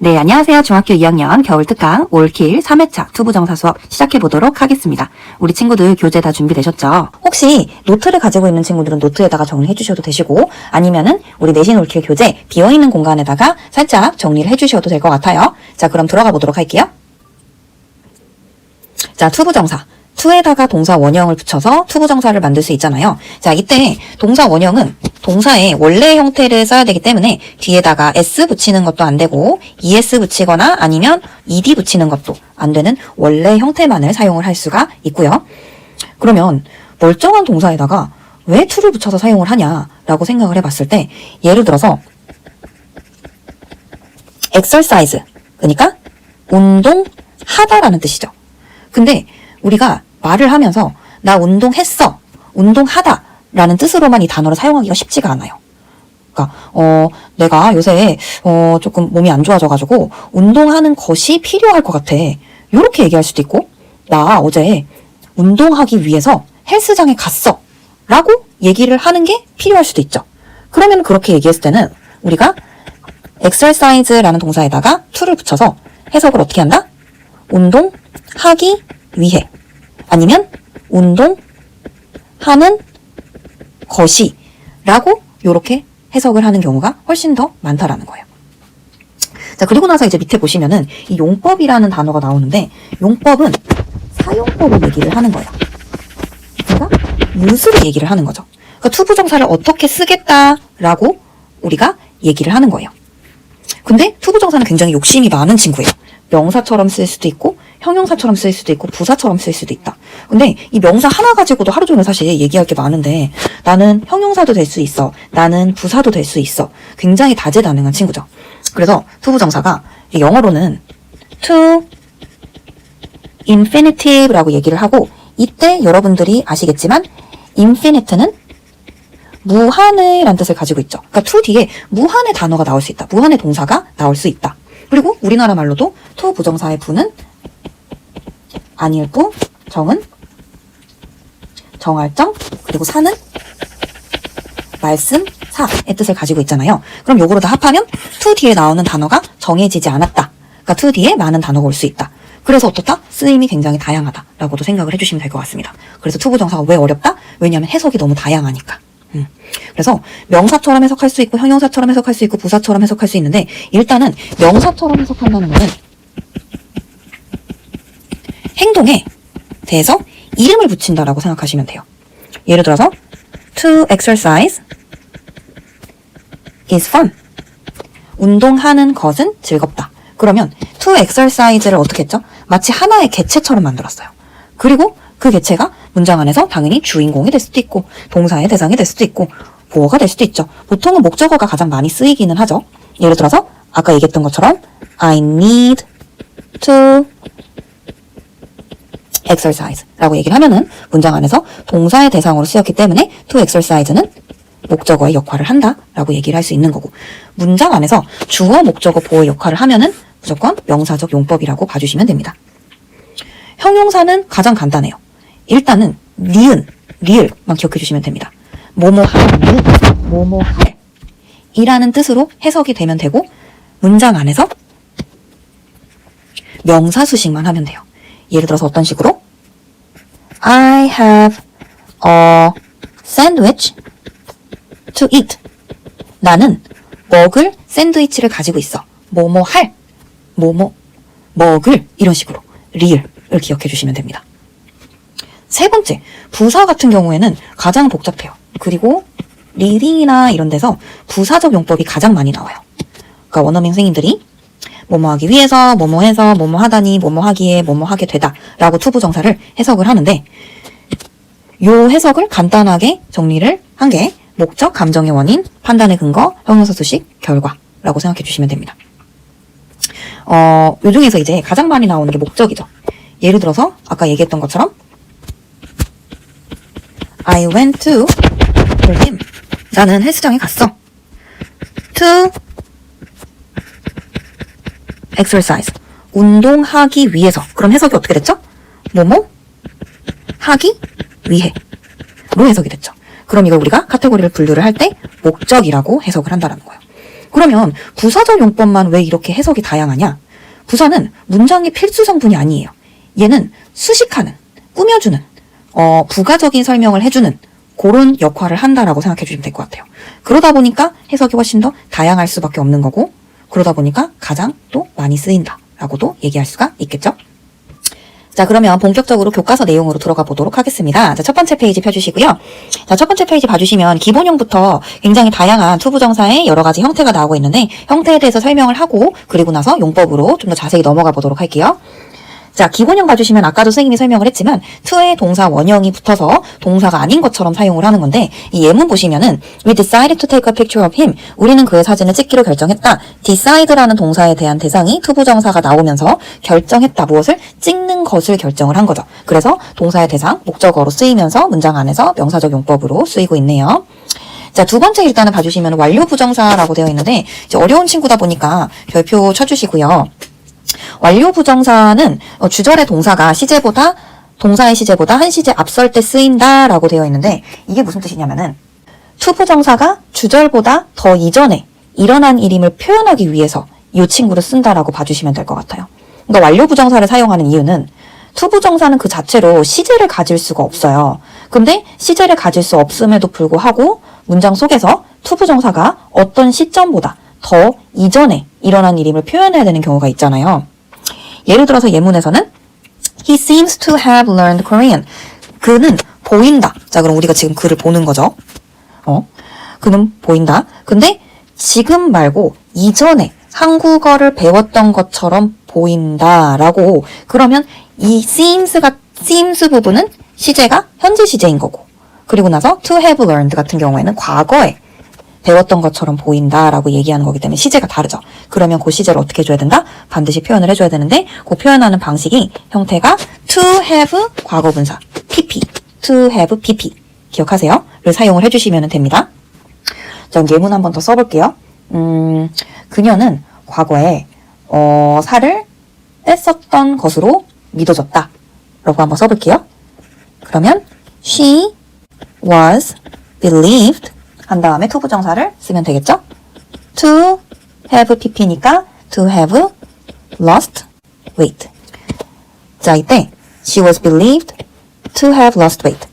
네, 안녕하세요. 중학교 2학년 겨울특강 올킬 3회차 투부정사 수업 시작해보도록 하겠습니다. 우리 친구들 교재 다 준비되셨죠? 혹시 노트를 가지고 있는 친구들은 노트에다가 정리해 주셔도 되시고, 아니면은 우리 내신 올킬 교재 비어있는 공간에다가 살짝 정리를 해 주셔도 될 것 같아요. 자, 그럼 들어가 보도록 할게요. 자, 투부정사. to에다가 동사 원형을 붙여서 투부정사를 만들 수 있잖아요. 자, 이때 동사 원형은 동사의 원래 형태를 써야 되기 때문에 뒤에다가 s 붙이는 것도 안 되고 es 붙이거나 아니면 ed 붙이는 것도 안 되는 원래 형태만을 사용을 할 수가 있고요. 그러면 멀쩡한 동사에다가 왜 to를 붙여서 사용을 하냐라고 생각을 해봤을 때, 예를 들어서 exercise, 그러니까 운동하다라는 뜻이죠. 근데 우리가 말을 하면서 나 운동했어, 운동하다 라는 뜻으로만 이 단어를 사용하기가 쉽지가 않아요. 그러니까 내가 요새 조금 몸이 안 좋아져가지고 운동하는 것이 필요할 것 같아, 요렇게 얘기할 수도 있고, 나 어제 운동하기 위해서 헬스장에 갔어 라고 얘기를 하는 게 필요할 수도 있죠. 그러면 그렇게 얘기했을 때는 우리가 exercise라는 동사에다가 to를 붙여서 해석을 어떻게 한다? 운동하기 위해, 아니면 운동하는 것이 라고 요렇게 해석을 하는 경우가 훨씬 더 많다라는 거예요. 자, 그리고 나서 이제 밑에 보시면은 이 용법이라는 단어가 나오는데, 용법은 사용법을 얘기를 하는 거예요. 그러니까 유수를 얘기를 하는 거죠. 그러니까 투부정사를 어떻게 쓰겠다라고 우리가 얘기를 하는 거예요. 근데 투부정사는 굉장히 욕심이 많은 친구예요. 명사처럼 쓸 수도 있고 형용사처럼 쓸 수도 있고 부사처럼 쓸 수도 있다. 근데 이 명사 하나 가지고도 하루 종일 사실 얘기할 게 많은데, 나는 형용사도 될 수 있어, 나는 부사도 될 수 있어, 굉장히 다재다능한 친구죠. 그래서 투부정사가 영어로는 to infinitive라고 얘기를 하고, 이때 여러분들이 아시겠지만 infinite는 무한의 라는 뜻을 가지고 있죠. 그러니까 to 뒤에 무한의 단어가 나올 수 있다, 무한의 동사가 나올 수 있다. 그리고 우리나라 말로도 to 부정사의 부는 아닐 부, 정은 정할정, 그리고 사는 말씀, 사의 뜻을 가지고 있잖아요. 그럼 요거로 다 합하면 to 뒤에 나오는 단어가 정해지지 않았다, 그러니까 to 뒤에 많은 단어가 올 수 있다. 그래서 어떻다? 쓰임이 굉장히 다양하다라고도 생각을 해주시면 될 것 같습니다. 그래서 to 부정사가 왜 어렵다? 왜냐하면 해석이 너무 다양하니까. 그래서 명사처럼 해석할 수 있고 형용사처럼 해석할 수 있고 부사처럼 해석할 수 있는데, 일단은 명사처럼 해석한다는 거는 행동에 대해서 이름을 붙인다라고 생각하시면 돼요. 예를 들어서 to exercise is fun. 운동하는 것은 즐겁다. 그러면 to exercise를 어떻게 했죠? 마치 하나의 개체처럼 만들었어요. 그리고 그 개체가 문장 안에서 당연히 주인공이 될 수도 있고 동사의 대상이 될 수도 있고 보어가 될 수도 있죠. 보통은 목적어가 가장 많이 쓰이기는 하죠. 예를 들어서 아까 얘기했던 것처럼 I need to exercise 라고 얘기를 하면은 문장 안에서 동사의 대상으로 쓰였기 때문에 to exercise는 목적어의 역할을 한다 라고 얘기를 할 수 있는 거고, 문장 안에서 주어, 목적어, 보어의 역할을 하면은 무조건 명사적 용법이라고 봐주시면 됩니다. 형용사는 가장 간단해요. 일단은 니은, 리을만 기억해 주시면 됩니다. 뭐뭐하는, 뭐뭐할 이라는 뜻으로 해석이 되면 되고, 문장 안에서 명사 수식만 하면 돼요. 예를 들어서 어떤 식으로 I have a sandwich to eat. 나는 먹을 샌드위치를 가지고 있어. 뭐뭐 할, 뭐뭐 먹을, 이런 식으로 리을을 기억해 주시면 됩니다. 세 번째, 부사 같은 경우에는 가장 복잡해요. 그리고 리딩이나 이런 데서 부사적 용법이 가장 많이 나와요. 그러니까 원어민 선생님들이 뭐뭐 하기 위해서, 뭐뭐 해서, 뭐뭐 하다니, 뭐뭐 하기에, 뭐뭐 하게 되다 라고 투부정사를 해석을 하는데, 요 해석을 간단하게 정리를 한 게 목적, 감정의 원인, 판단의 근거, 형용사 수식, 결과라고 생각해 주시면 됩니다. 요 중에서 이제 가장 많이 나오는 게 목적이죠. 예를 들어서 아까 얘기했던 것처럼 I went to the gym. 나는 헬스장에 갔어. to exercise. 운동하기 위해서. 그럼 해석이 어떻게 됐죠? 뭐뭐 하기 위해 로 해석이 됐죠. 그럼 이걸 우리가 카테고리를 분류를 할 때 목적이라고 해석을 한다는 거예요. 그러면 부사적 용법만 왜 이렇게 해석이 다양하냐? 부사는 문장의 필수 성분이 아니에요. 얘는 수식하는, 꾸며주는, 부가적인 설명을 해주는 그런 역할을 한다라고 생각해 주시면 될 것 같아요. 그러다 보니까 해석이 훨씬 더 다양할 수밖에 없는 거고, 그러다 보니까 가장 또 많이 쓰인다라고도 얘기할 수가 있겠죠? 자, 그러면 본격적으로 교과서 내용으로 들어가 보도록 하겠습니다. 자, 첫 번째 페이지 펴주시고요. 자, 첫 번째 페이지 봐주시면 기본형부터 굉장히 다양한 투부정사의 여러 가지 형태가 나오고 있는데 형태에 대해서 설명을 하고 그리고 나서 용법으로 좀 더 자세히 넘어가 보도록 할게요. 자, 기본형 봐주시면 아까도 선생님이 설명을 했지만 to에 동사 원형이 붙어서 동사가 아닌 것처럼 사용을 하는 건데 이 예문 보시면은 We decided to take a picture of him. 우리는 그의 사진을 찍기로 결정했다. decide라는 동사에 대한 대상이 투부정사가 나오면서 결정했다. 무엇을? 찍는 것을 결정을 한 거죠. 그래서 동사의 대상, 목적어로 쓰이면서 문장 안에서 명사적 용법으로 쓰이고 있네요. 자, 두 번째 일단은 봐주시면 완료 부정사라고 되어 있는데 이제 어려운 친구다 보니까 별표 쳐주시고요. 완료 부정사는 주절의 동사가 시제보다 동사의 시제보다 한 시제 앞설 때 쓰인다라고 되어 있는데 이게 무슨 뜻이냐면은 투부정사가 주절보다 더 이전에 일어난 일임을 표현하기 위해서 이 친구를 쓴다라고 봐주시면 될 것 같아요. 그러니까 완료 부정사를 사용하는 이유는 투부정사는 그 자체로 시제를 가질 수가 없어요. 근데 시제를 가질 수 없음에도 불구하고 문장 속에서 투부정사가 어떤 시점보다 더 이전에 일어난 일임을 표현해야 되는 경우가 있잖아요. 예를 들어서 예문에서는 He seems to have learned Korean. 그는 보인다. 자, 그럼 우리가 지금 그를 보는 거죠. 그는 보인다. 근데 지금 말고 이전에 한국어를 배웠던 것처럼 보인다라고 그러면 이 seems 부분은 시제가 현재 시제인 거고 그리고 나서 to have learned 같은 경우에는 과거에 배웠던 것처럼 보인다라고 얘기하는 거기 때문에 시제가 다르죠. 그러면 그 시제를 어떻게 해줘야 된다? 반드시 표현을 해줘야 되는데 그 표현하는 방식이 형태가 to have 과거분사 pp, to have pp 기억하세요? 를 사용을 해주시면 됩니다. 자, 예문 한 번 더 써볼게요. 그녀는 과거에 살을 뺐었던 것으로 믿어졌다 라고 한번 써볼게요. 그러면 she was believed 한 다음에 투부정사를 쓰면 되겠죠? To have pp니까 to have lost weight. 자, 이때 she was believed to have lost weight.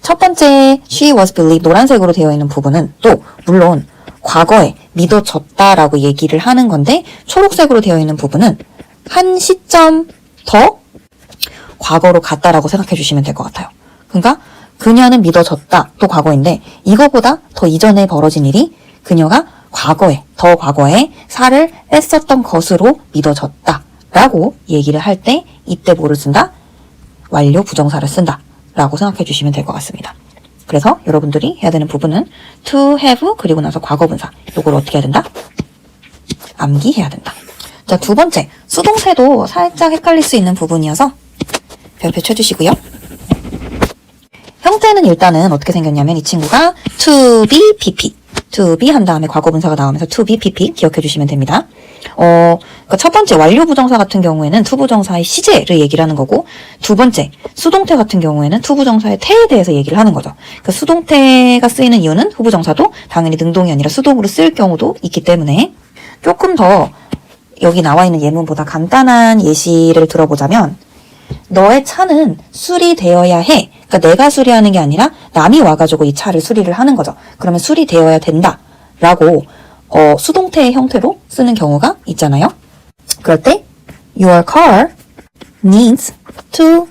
첫 번째 she was believed 노란색으로 되어 있는 부분은 또 물론 과거에 믿어졌다라고 얘기를 하는 건데 초록색으로 되어 있는 부분은 한 시점 더 과거로 갔다라고 생각해 주시면 될 것 같아요. 그러니까 그녀는 믿어졌다. 또 과거인데 이거보다 더 이전에 벌어진 일이 그녀가 더 과거에 살을 뺐었던 것으로 믿어졌다. 라고 얘기를 할 때 이때 뭐를 쓴다? 완료 부정사를 쓴다. 라고 생각해 주시면 될 것 같습니다. 그래서 여러분들이 해야 되는 부분은 to have 그리고 나서 과거분사. 요걸 어떻게 해야 된다? 암기해야 된다. 자, 두 번째. 수동태도 살짝 헷갈릴 수 있는 부분이어서 별표 쳐주시고요. 형태는 일단은 어떻게 생겼냐면 이 친구가 to be pp to be 한 다음에 과거분사가 나오면서 to be pp 기억해 주시면 됩니다. 그러니까 첫 번째 완료 부정사 같은 경우에는 투부정사의 시제를 얘기를 하는 거고 두 번째 수동태 같은 경우에는 투부정사의 태에 대해서 얘기를 하는 거죠. 그러니까 수동태가 쓰이는 이유는 후부정사도 당연히 능동이 아니라 수동으로 쓰일 경우도 있기 때문에 조금 더 여기 나와 있는 예문보다 간단한 예시를 들어보자면 너의 차는 수리되어야 해. 그러니까 내가 수리하는 게 아니라 남이 와가지고 이 차를 수리를 하는 거죠. 그러면 수리되어야 된다. 라고 수동태의 형태로 쓰는 경우가 있잖아요. 그럴 때 Your car needs to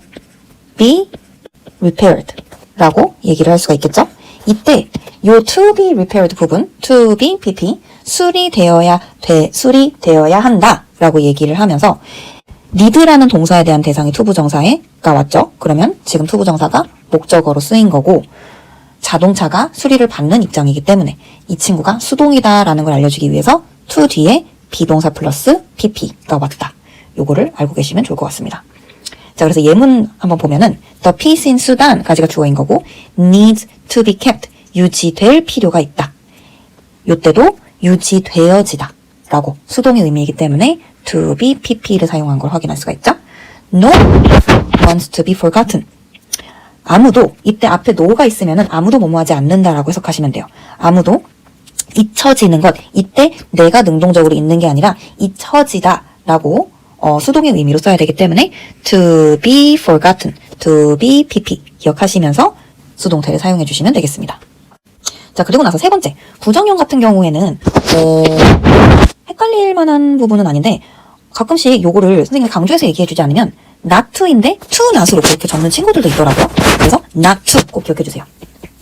be repaired 라고 얘기를 할 수가 있겠죠. 이때 요 to be repaired 부분 to be pp 수리되어야 한다 라고 얘기를 하면서 need라는 동사에 대한 대상이 투부정사가 왔죠. 그러면 지금 투부정사가 목적어로 쓰인 거고 자동차가 수리를 받는 입장이기 때문에 이 친구가 수동이다라는 걸 알려주기 위해서 to 뒤에 비동사 플러스 pp가 왔다. 요거를 알고 계시면 좋을 것 같습니다. 자, 그래서 예문 한번 보면은 the peace in Sudan까지가 주어인 거고 needs to be kept 유지될 필요가 있다. 요때도 유지되어지다 라고 수동의 의미이기 때문에 to be pp를 사용한 걸 확인할 수가 있죠. No wants to be forgotten. 아무도 이때 앞에 no가 있으면은 아무도 뭐뭐하지 않는다라고 해석하시면 돼요. 아무도 잊혀지는 것. 이때 내가 능동적으로 잊는 게 아니라 잊혀지다 라고 수동의 의미로 써야 되기 때문에 to be forgotten, to be pp 기억하시면서 수동태를 사용해 주시면 되겠습니다. 자, 그리고 나서 세 번째, 부정형 같은 경우에는 헷갈릴 만한 부분은 아닌데 가끔씩 요거를 선생님이 강조해서 얘기해 주지 않으면 not to인데 to not으로 그렇게 적는 친구들도 있더라고요. 그래서 not to 꼭 기억해 주세요.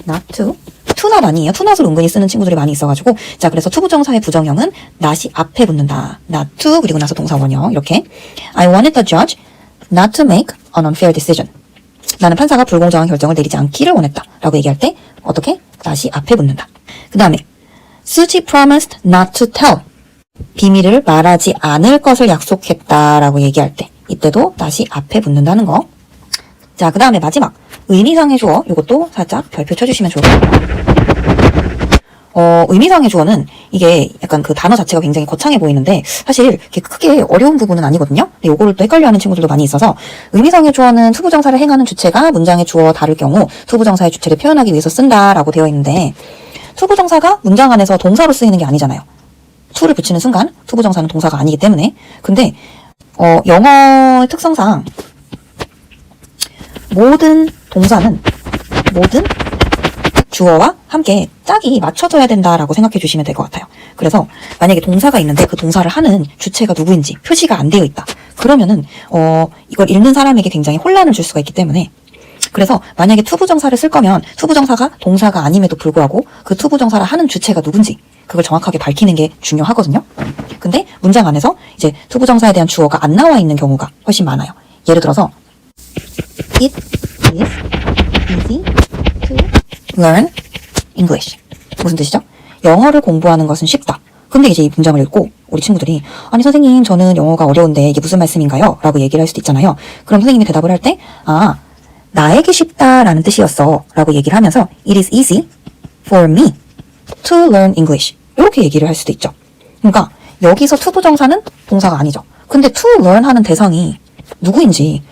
not to, to not 아니에요. to not을 은근히 쓰는 친구들이 많이 있어가지고 자, 그래서 to 부정사의 부정형은 not이 앞에 붙는다. not to 그리고 나서 동사 원형 이렇게 I wanted the judge not to make an unfair decision. 나는 판사가 불공정한 결정을 내리지 않기를 원했다 라고 얘기할 때 어떻게? not이 앞에 붙는다. 그 다음에 수지 promised not to tell. 비밀을 말하지 않을 것을 약속했다라고 얘기할 때 이때도 not이 앞에 붙는다는 거. 자, 그 다음에 마지막 의미상의 주어 이것도 살짝 별표 쳐주시면 좋을 것 같아요. 의미상의 주어는 이게 약간 그 단어 자체가 굉장히 거창해 보이는데 사실 이렇게 크게 어려운 부분은 아니거든요. 근데 요거를 또 헷갈려하는 친구들도 많이 있어서 의미상의 주어는 투부정사를 행하는 주체가 문장의 주어와 다를 경우 투부정사의 주체를 표현하기 위해서 쓴다라고 되어 있는데 투부정사가 문장 안에서 동사로 쓰이는 게 아니잖아요. to를 붙이는 순간 투부정사는 동사가 아니기 때문에 근데 영어의 특성상 모든 동사는 모든 주어와 함께 짝이 맞춰져야 된다라고 생각해 주시면 될 것 같아요. 그래서 만약에 동사가 있는데 그 동사를 하는 주체가 누구인지 표시가 안 되어 있다. 그러면은 이걸 읽는 사람에게 굉장히 혼란을 줄 수가 있기 때문에 그래서 만약에 투부정사를 쓸 거면 투부정사가 동사가 아님에도 불구하고 그 투부정사를 하는 주체가 누군지 그걸 정확하게 밝히는 게 중요하거든요. 근데 문장 안에서 이제 투부정사에 대한 주어가 안 나와 있는 경우가 훨씬 많아요. 예를 들어서 It is easy to learn English. 무슨 뜻이죠? 영어를 공부하는 것은 쉽다. 근데 이제 이 문장을 읽고 우리 친구들이 아니 선생님 저는 영어가 어려운데 이게 무슨 말씀인가요? 라고 얘기를 할 수도 있잖아요. 그럼 선생님이 대답을 할 때 나에게 쉽다라는 뜻이었어 라고 얘기를 하면서 It is easy for me to learn English 이렇게 얘기를 할 수도 있죠. 그러니까 여기서 투부정사는 동사가 아니죠. 근데 to learn 하는 대상이 누구인지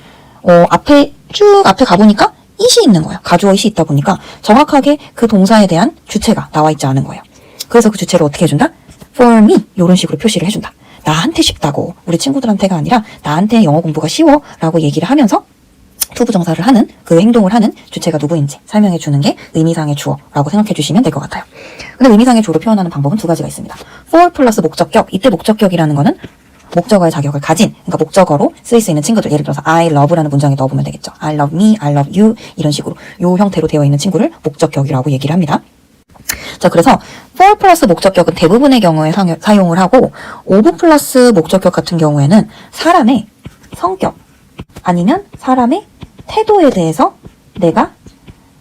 앞에 가보니까 it이 있는 거예요. 가주어 it이 있다 보니까 정확하게 그 동사에 대한 주체가 나와 있지 않은 거예요. 그래서 그 주체를 어떻게 해준다? for me 이런 식으로 표시를 해준다. 나한테 쉽다고 우리 친구들한테가 아니라 나한테 영어 공부가 쉬워 라고 얘기를 하면서 투부정사를 하는 그 행동을 하는 주체가 누구인지 설명해 주는 게 의미상의 주어라고 생각해 주시면 될 것 같아요. 근데 의미상의 주어로 표현하는 방법은 두 가지가 있습니다. for 플러스 목적격. 이때 목적격이라는 거는 목적어의 자격을 가진, 그러니까 목적어로 쓰일 수 있는 친구들, 예를 들어서 I love라는 문장에 넣어보면 되겠죠. I love me, I love you 이런 식으로 요 형태로 되어 있는 친구를 목적격이라고 얘기를 합니다. 자, 그래서 for 플러스 목적격은 대부분의 경우에 사용을 하고 of 플러스 목적격 같은 경우에는 사람의 성격 아니면 사람의 태도에 대해서 내가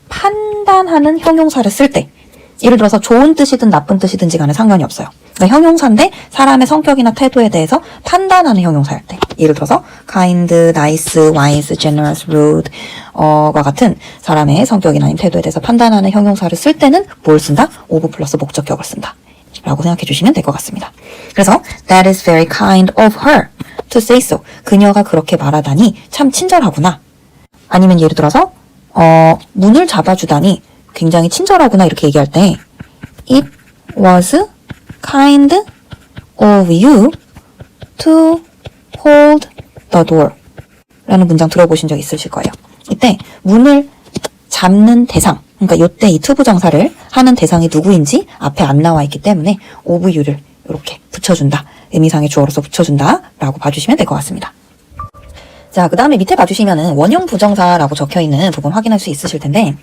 판단하는 형용사를 쓸 때 예를 들어서 좋은 뜻이든 나쁜 뜻이든지 간에 상관이 없어요. 그러니까 형용사인데 사람의 성격이나 태도에 대해서 판단하는 형용사일 때 예를 들어서 kind, nice, wise, generous, rude 와 같은 사람의 성격이나 태도에 대해서 판단하는 형용사를 쓸 때는 뭘 쓴다? of 플러스 목적격을 쓴다 라고 생각해 주시면 될 것 같습니다. 그래서 that is very kind of her to say so. 그녀가 그렇게 말하다니 참 친절하구나. 아니면 예를 들어서 문을 잡아주다니 굉장히 친절하구나 이렇게 얘기할 때 It was kind of you to hold the door 라는 문장 들어보신 적 있으실 거예요. 이때 문을 잡는 대상, 그러니까 요때 이 투부정사를 하는 대상이 누구인지 앞에 안 나와 있기 때문에 of you를 이렇게 붙여준다. 의미상의 주어로서 붙여준다 라고 봐주시면 될 것 같습니다. 자, 그 다음에 밑에 봐주시면은 원형 부정사라고 적혀있는 부분 확인할 수 있으실 텐데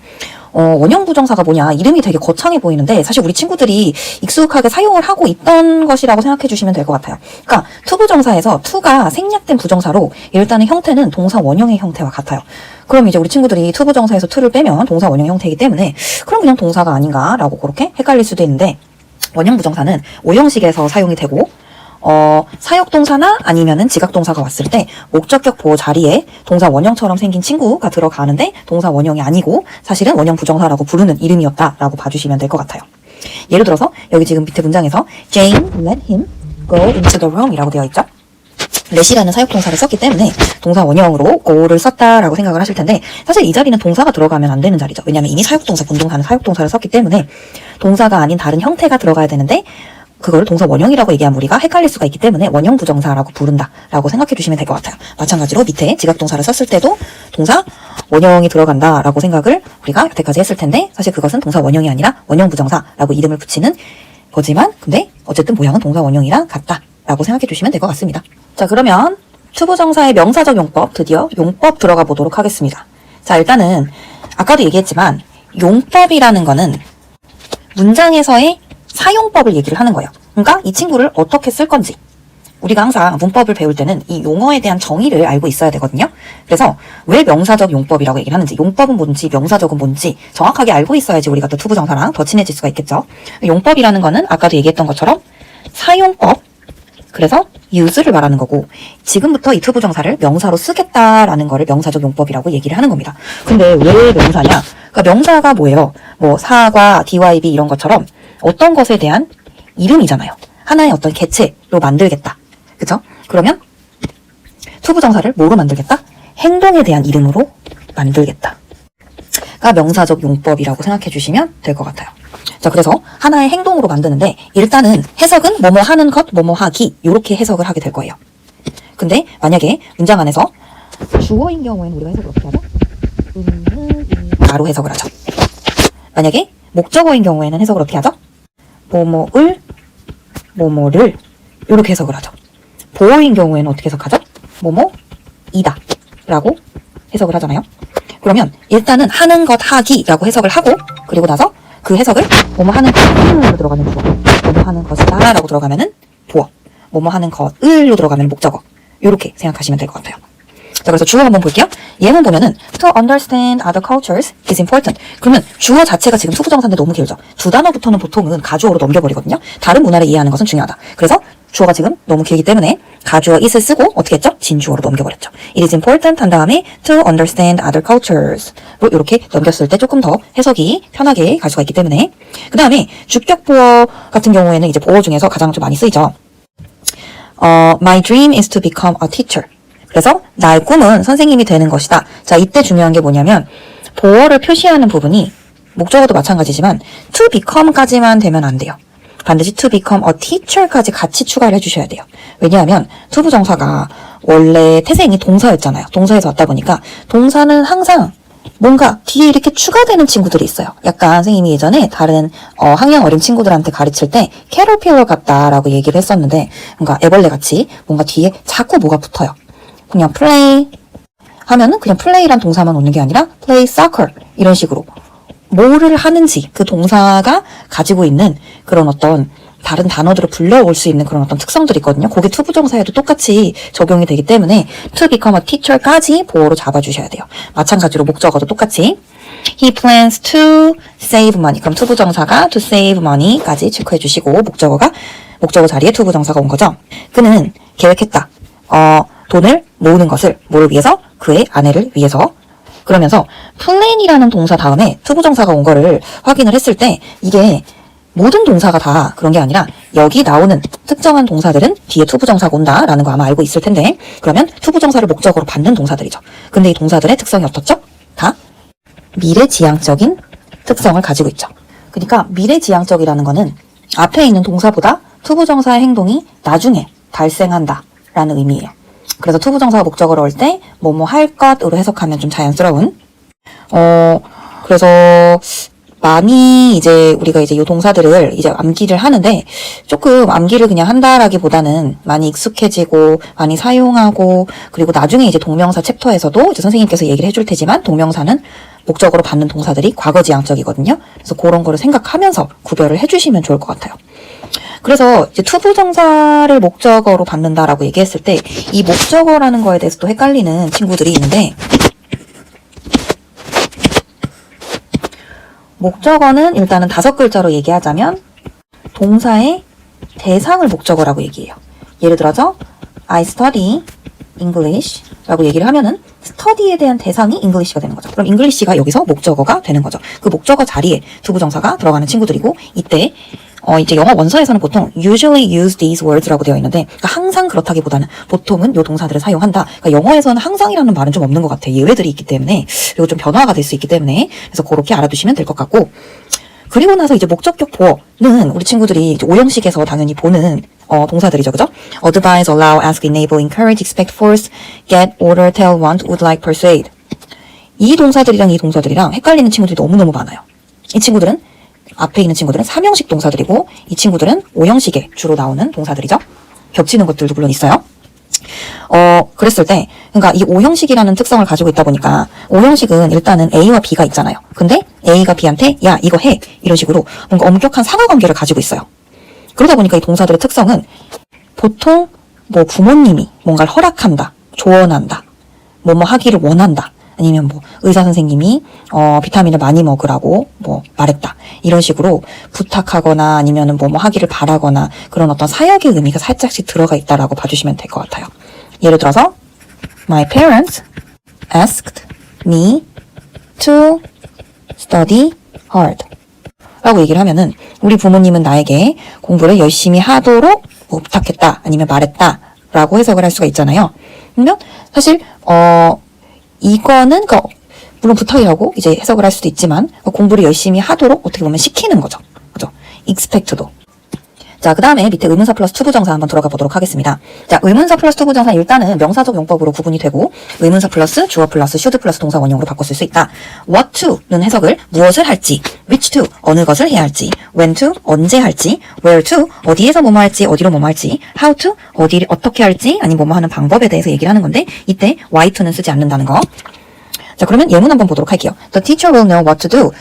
원형 부정사가 뭐냐 이름이 되게 거창해 보이는데 사실 우리 친구들이 익숙하게 사용을 하고 있던 것이라고 생각해 주시면 될 것 같아요. 그러니까 투부정사에서 투가 생략된 부정사로 일단은 형태는 동사 원형의 형태와 같아요. 그럼 이제 우리 친구들이 투부정사에서 투를 빼면 동사 원형 형태이기 때문에 그럼 그냥 동사가 아닌가라고 그렇게 헷갈릴 수도 있는데 원형 부정사는 오형식에서 사용이 되고 사역동사나 아니면은 지각동사가 왔을 때 목적격 보호 자리에 동사 원형처럼 생긴 친구가 들어가는데 동사 원형이 아니고 사실은 원형 부정사라고 부르는 이름이었다라고 봐주시면 될 것 같아요. 예를 들어서 여기 지금 밑에 문장에서 Jane let him go into the room 이라고 되어 있죠. let이라는 사역동사를 썼기 때문에 동사 원형으로 go를 썼다라고 생각을 하실 텐데 사실 이 자리는 동사가 들어가면 안 되는 자리죠. 왜냐하면 이미 사역동사, 본동사는 사역동사를 썼기 때문에 동사가 아닌 다른 형태가 들어가야 되는데 그걸 동사 원형이라고 얘기하면 우리가 헷갈릴 수가 있기 때문에 원형 부정사라고 부른다라고 생각해 주시면 될 것 같아요. 마찬가지로 밑에 지각동사를 썼을 때도 동사 원형이 들어간다라고 생각을 우리가 여태까지 했을 텐데 사실 그것은 동사 원형이 아니라 원형 부정사라고 이름을 붙이는 거지만 근데 어쨌든 모양은 동사 원형이랑 같다라고 생각해 주시면 될 것 같습니다. 자, 그러면 투부정사의 명사적 용법, 드디어 용법 들어가 보도록 하겠습니다. 자, 일단은 아까도 얘기했지만 용법이라는 거는 문장에서의 사용법을 얘기를 하는 거예요. 그러니까 이 친구를 어떻게 쓸 건지 우리가 항상 문법을 배울 때는 이 용어에 대한 정의를 알고 있어야 되거든요. 그래서 왜 명사적 용법이라고 얘기를 하는지, 용법은 뭔지 명사적은 뭔지 정확하게 알고 있어야지 우리가 또 투부정사랑 더 친해질 수가 있겠죠. 용법이라는 거는 아까도 얘기했던 것처럼 사용법, 그래서 use를 말하는 거고 지금부터 이 투부정사를 명사로 쓰겠다라는 거를 명사적 용법이라고 얘기를 하는 겁니다. 근데 왜 명사냐? 그러니까 명사가 뭐예요? 뭐 사과, dyb 이런 것처럼 어떤 것에 대한 이름이잖아요. 하나의 어떤 개체로 만들겠다. 그쵸? 그러면 투부정사를 뭐로 만들겠다? 행동에 대한 이름으로 만들겠다. 가 명사적 용법이라고 생각해 주시면 될 것 같아요. 자, 그래서 하나의 행동으로 만드는데 일단은 해석은 뭐뭐 하는 것, 뭐뭐 하기 이렇게 해석을 하게 될 거예요. 근데 만약에 문장 안에서 주어인 경우에는 우리가 해석을 어떻게 하죠? 바로 해석을 하죠. 만약에 목적어인 경우에는 해석을 어떻게 하죠? 뭐뭐을, 뭐뭐를 이렇게 해석을 하죠. 보어인 경우에는 어떻게 해석하죠? 뭐뭐이다 라고 해석을 하잖아요. 그러면 일단은 하는 것 하기라고 해석을 하고 그리고 나서 그 해석을 뭐뭐 하는 것으로 들어가면 주어, 뭐뭐 하는 것이다 라고 들어가면은 보어, 뭐뭐 하는 것을로 들어가면 목적어 이렇게 생각하시면 될 것 같아요. 자, 그래서 주어 한번 볼게요. 예문 보면은 to understand other cultures is important. 그러면 주어 자체가 지금 투부정사인데 너무 길죠. 두 단어부터는 보통은 가주어로 넘겨버리거든요. 다른 문화를 이해하는 것은 중요하다. 그래서 주어가 지금 너무 길기 때문에 가주어 is을 쓰고 어떻게 했죠? 진주어로 넘겨버렸죠. It is important 한 다음에 to understand other cultures 로 이렇게 넘겼을 때 조금 더 해석이 편하게 갈 수가 있기 때문에 그 다음에 주격 보어 같은 경우에는 이제 보어 중에서 가장 좀 많이 쓰이죠. My dream is to become a teacher. 그래서 나의 꿈은 선생님이 되는 것이다. 자, 이때 중요한 게 뭐냐면 보어를 표시하는 부분이 목적어도 마찬가지지만 to become까지만 되면 안 돼요. 반드시 to become a teacher까지 같이 추가를 해주셔야 돼요. 왜냐하면 투부정사가 원래 태생이 동사였잖아요. 동사에서 왔다 보니까 동사는 항상 뭔가 뒤에 이렇게 추가되는 친구들이 있어요. 약간 선생님이 예전에 다른 학년 어린 친구들한테 가르칠 때 캐럴필러 같다라고 얘기를 했었는데 뭔가 애벌레 같이 뭔가 뒤에 자꾸 뭐가 붙어요. 그냥 play 하면은 그냥 play란 동사만 오는 게 아니라 play soccer 이런 식으로 뭐를 하는지 그 동사가 가지고 있는 그런 어떤 다른 단어들을 불러올 수 있는 그런 어떤 특성들이 있거든요. 그게 투부정사에도 똑같이 적용이 되기 때문에 to become a teacher까지 보어로 잡아주셔야 돼요. 마찬가지로 목적어도 똑같이 he plans to save money. 그럼 투부정사가 to save money까지 체크해 주시고 목적어 자리에 투부정사가 온 거죠. 그는 계획했다. 돈을 모으는 것을 뭐를 위해서? 그의 아내를 위해서. 그러면서 plan이라는 동사 다음에 투부정사가 온 거를 확인을 했을 때 이게 모든 동사가 다 그런 게 아니라 여기 나오는 특정한 동사들은 뒤에 투부정사가 온다라는 거 아마 알고 있을 텐데 그러면 투부정사를 목적으로 받는 동사들이죠. 근데 이 동사들의 특성이 어떻죠? 다 미래지향적인 특성을 가지고 있죠. 그러니까 미래지향적이라는 거는 앞에 있는 동사보다 투부정사의 행동이 나중에 발생한다 라는 의미예요. 그래서 투부정사가 목적어로 올 때 뭐뭐 할 것으로 해석하면 좀 자연스러운 그래서 많이 이제 우리가 이제 이 동사들을 이제 암기를 하는데 조금 암기를 그냥 한다라기보다는 많이 익숙해지고 많이 사용하고 그리고 나중에 이제 동명사 챕터에서도 이제 선생님께서 얘기를 해줄 테지만 동명사는 목적어로 받는 동사들이 과거지향적이거든요. 그래서 그런 거를 생각하면서 구별을 해주시면 좋을 것 같아요. 그래서 이제 투부정사를 목적어로 받는다라고 얘기했을 때 이 목적어라는 거에 대해서 또 헷갈리는 친구들이 있는데 목적어는 일단은 5글자로 얘기하자면 동사의 대상을 목적어라고 얘기해요. 예를 들어서 I study English 라고 얘기를 하면은 study에 대한 대상이 English가 되는 거죠. 그럼 English가 여기서 목적어가 되는 거죠. 그 목적어 자리에 투부정사가 들어가는 친구들이고, 이때 이제 영어 원서에서는 보통 usually use these words라고 되어 있는데, 그러니까 항상 그렇다기보다는 보통은 요 동사들을 사용한다. 그러니까 영어에서는 항상이라는 말은 좀 없는 것 같아요. 예외들이 있기 때문에, 그리고 좀 변화가 될 수 있기 때문에, 그래서 그렇게 알아두시면 될 것 같고, 그리고 나서 이제 목적격 보어는 우리 친구들이 이제 오형식에서 당연히 보는 동사들이죠, 그죠? advise, allow, ask, enable, encourage, expect, force, get, order, tell, want, would like, persuade. 이 동사들이랑 이 동사들이랑 헷갈리는 친구들이 너무너무 많아요. 이 친구들은 앞에 있는 친구들은 3형식 동사들이고, 이 친구들은 5형식에 주로 나오는 동사들이죠. 겹치는 것들도 물론 있어요. 그랬을 때, 그러니까 이 5형식이라는 특성을 가지고 있다 보니까, 5형식은 일단은 A와 B가 있잖아요. 근데 A가 B한테, 야, 이거 해. 이런 식으로 뭔가 엄격한 상하관계를 가지고 있어요. 그러다 보니까 이 동사들의 특성은 보통 뭐 부모님이 뭔가를 허락한다, 조언한다, 뭐뭐 하기를 원한다, 아니면 뭐 의사 선생님이 비타민을 많이 먹으라고 뭐 말했다, 이런 식으로 부탁하거나 아니면은 뭐뭐 하기를 바라거나 그런 어떤 사역의 의미가 살짝씩 들어가 있다라고 봐주시면 될 것 같아요. 예를 들어서 My parents asked me to study hard 라고 얘기를 하면은, 우리 부모님은 나에게 공부를 열심히 하도록 뭐 부탁했다 아니면 말했다 라고 해석을 할 수가 있잖아요. 그러면 사실 이거는 물론 부탁이라고 이제 해석을 할 수도 있지만, 공부를 열심히 하도록 어떻게 보면 시키는 거죠. 그죠? expect도. 자, 그 다음에 밑에 의문사 플러스 투부정사 한번 들어가 보도록 하겠습니다. 자, 의문사 플러스 투부정사 일단은 명사적 용법으로 구분이 되고, 의문사 플러스 주어 플러스 should 플러스 동사 원형으로 바꿨을 수 있다. what to는 해석을 무엇을 할지, which to 어느 것을 해야 할지, when to 언제 할지, where to 어디에서 뭐뭐 할지, 어디로 뭐뭐 할지, how to 어디를 어떻게 할지, 아니 뭐뭐 하는 방법에 대해서 얘기를 하는 건데, 이때 why to는 쓰지 않는다는 거. 자, 그러면 예문 한번 보도록 할게요. The teacher will know what to do.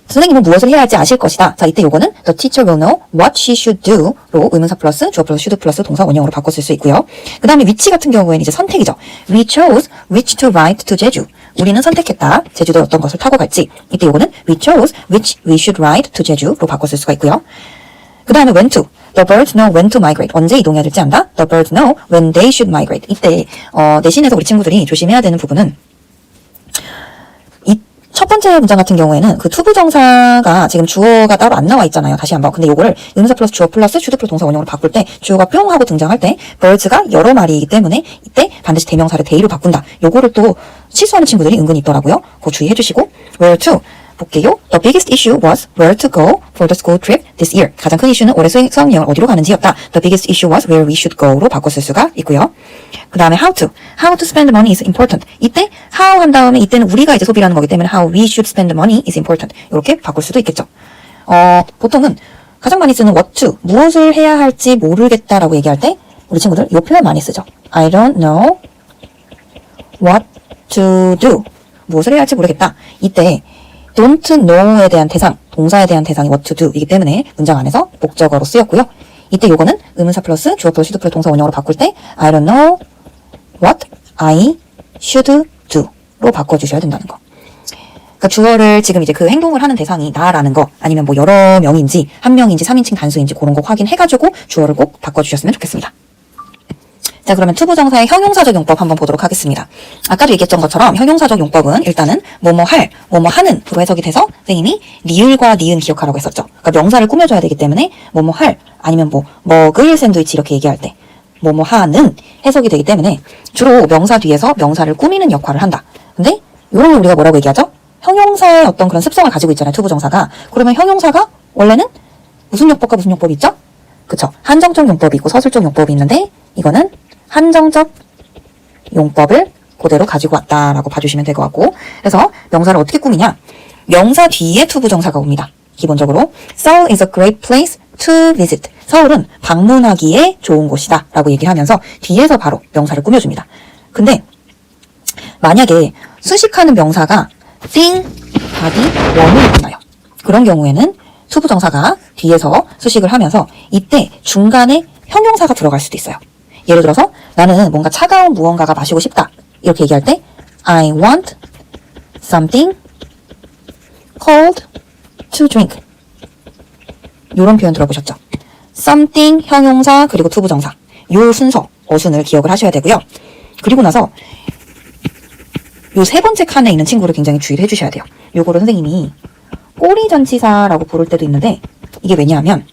선생님은 무엇을 해야 할지 아실 것이다. 자, 이때 요거는 the teacher will know what she should do로 의문사 플러스 주어 플러스 should 플러스 동사 원형으로 바꿨을 수 있고요. 그 다음에 which 같은 경우에는 이제 선택이죠. We chose which to ride to 제주. 우리는 선택했다. 제주도에 어떤 것을 타고 갈지. 이때 요거는 we chose which we should ride to 제주로 바꿨을 수가 있고요. 그 다음에 when to. The birds know when to migrate. 언제 이동해야 될지 안다. The birds know when they should migrate. 이때 내신에서 우리 친구들이 조심해야 되는 부분은, 첫 번째 문장 같은 경우에는 그 투부정사가 지금 주어가 따로 안 나와 있잖아요. 다시 한번. 근데 요거를 의문사 플러스 주어 플러스 should 플러스 동사 원형으로 바꿀 때 주어가 뿅 하고 등장할 때 birds가 여러 마리이기 때문에 이때 반드시 대명사를 they로 바꾼다. 요거를 또 실수하는 친구들이 은근히 있더라고요. 그거 주의해 주시고, where to 볼게요. The biggest issue was where to go for the school trip this year. 가장 큰 이슈는 올해 수학여행을 어디로 가는지였다. The biggest issue was where we should go로 바꿨을 수가 있고요. 그 다음에 how to spend money is important. 이때 how 한 다음에 이때는 우리가 이제 소비를 하는 거기 때문에 how we should spend money is important. 이렇게 바꿀 수도 있겠죠. 보통은 가장 많이 쓰는 what to, 무엇을 해야 할지 모르겠다라고 얘기할 때 우리 친구들 이 표현 많이 쓰죠. I don't know what to do. 무엇을 해야 할지 모르겠다. 이때 don't know에 대한 대상, 동사에 대한 대상이 what to do 이기 때문에 문장 안에서 목적어로 쓰였고요. 이때 요거는 의문사 플러스 주어 플러스 should 플러스 동사 원형으로 바꿀 때 I don't know what I should do로 바꿔주셔야 된다는 거. 그러니까 주어를 지금 이제 그 행동을 하는 대상이 나라는 거, 아니면 뭐 여러 명인지 한 명인지 3인칭 단수인지 그런 거 확인해가지고 주어를 꼭 바꿔주셨으면 좋겠습니다. 자, 그러면 투부정사의 형용사적 용법 한번 보도록 하겠습니다. 아까도 얘기했던 것처럼 형용사적 용법은 일단은 뭐뭐 할, 뭐뭐 하는으로 해석이 돼서 선생님이 리을과 니은 기억하라고 했었죠. 그러니까 명사를 꾸며줘야 되기 때문에 뭐뭐 할, 아니면 뭐 먹을 샌드위치 이렇게 얘기할 때 뭐뭐 하는 해석이 되기 때문에 주로 명사 뒤에서 명사를 꾸미는 역할을 한다. 근데 이런 걸 우리가 뭐라고 얘기하죠? 형용사의 어떤 그런 습성을 가지고 있잖아요, 투부정사가. 그러면 형용사가 원래는 무슨 용법과 무슨 용법이 있죠? 그쵸? 한정적 용법이 있고 서술적 용법이 있는데 이거는 한정적 용법을 그대로 가지고 왔다라고 봐주시면 될 것 같고, 그래서 명사를 어떻게 꾸미냐? 명사 뒤에 투부정사가 옵니다. 기본적으로 Seoul is a great place to visit. 서울은 방문하기에 좋은 곳이다 라고 얘기를 하면서 뒤에서 바로 명사를 꾸며줍니다. 근데 만약에 수식하는 명사가 thing, body, 원으로 끝나요. 그런 경우에는 투부정사가 뒤에서 수식을 하면서 이때 중간에 형용사가 들어갈 수도 있어요. 예를 들어서 나는 뭔가 차가운 무언가가 마시고 싶다 이렇게 얘기할 때 I want something cold to drink. 이런 표현 들어보셨죠? something 형용사 그리고 투부정사 요 순서 어순을 기억을 하셔야 되고요. 그리고 나서 요 세 번째 칸에 있는 친구를 굉장히 주의를 해주셔야 돼요. 요거를 선생님이 꼬리 전치사라고 부를 때도 있는데 이게 왜냐하면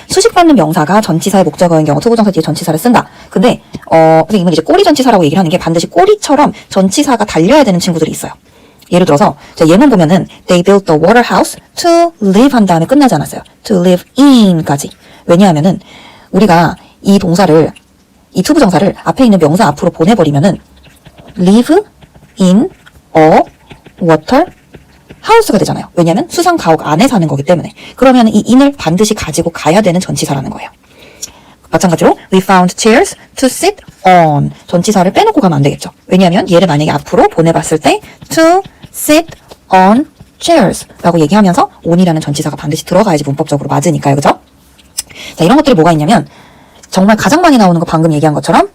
수식받는 명사가 전치사의 목적어인 경우 투부정사 뒤에 전치사를 쓴다. 근데 선생님은 이제 꼬리 전치사라고 얘기를 하는 게 반드시 꼬리처럼 전치사가 달려야 되는 친구들이 있어요. 예를 들어서 예문 보면은 They built the water house to live 한 다음에 끝나지 않았어요. To live in까지. 왜냐하면은 우리가 이 동사를 이 투부정사를 앞에 있는 명사 앞으로 보내버리면은 live in a water house가 되잖아요. 왜냐하면 수상 가옥 안에 사는 거기 때문에. 그러면 이 in을 반드시 가지고 가야 되는 전치사라는 거예요. 마찬가지로 we found chairs to sit on. 전치사를 빼놓고 가면 안 되겠죠. 왜냐하면 얘를 만약에 앞으로 보내봤을 때 to sit on chairs 라고 얘기하면서 on이라는 전치사가 반드시 들어가야지 문법적으로 맞으니까요. 그죠? 자, 이런 것들이 뭐가 있냐면 정말 가장 많이 나오는 거 방금 얘기한 것처럼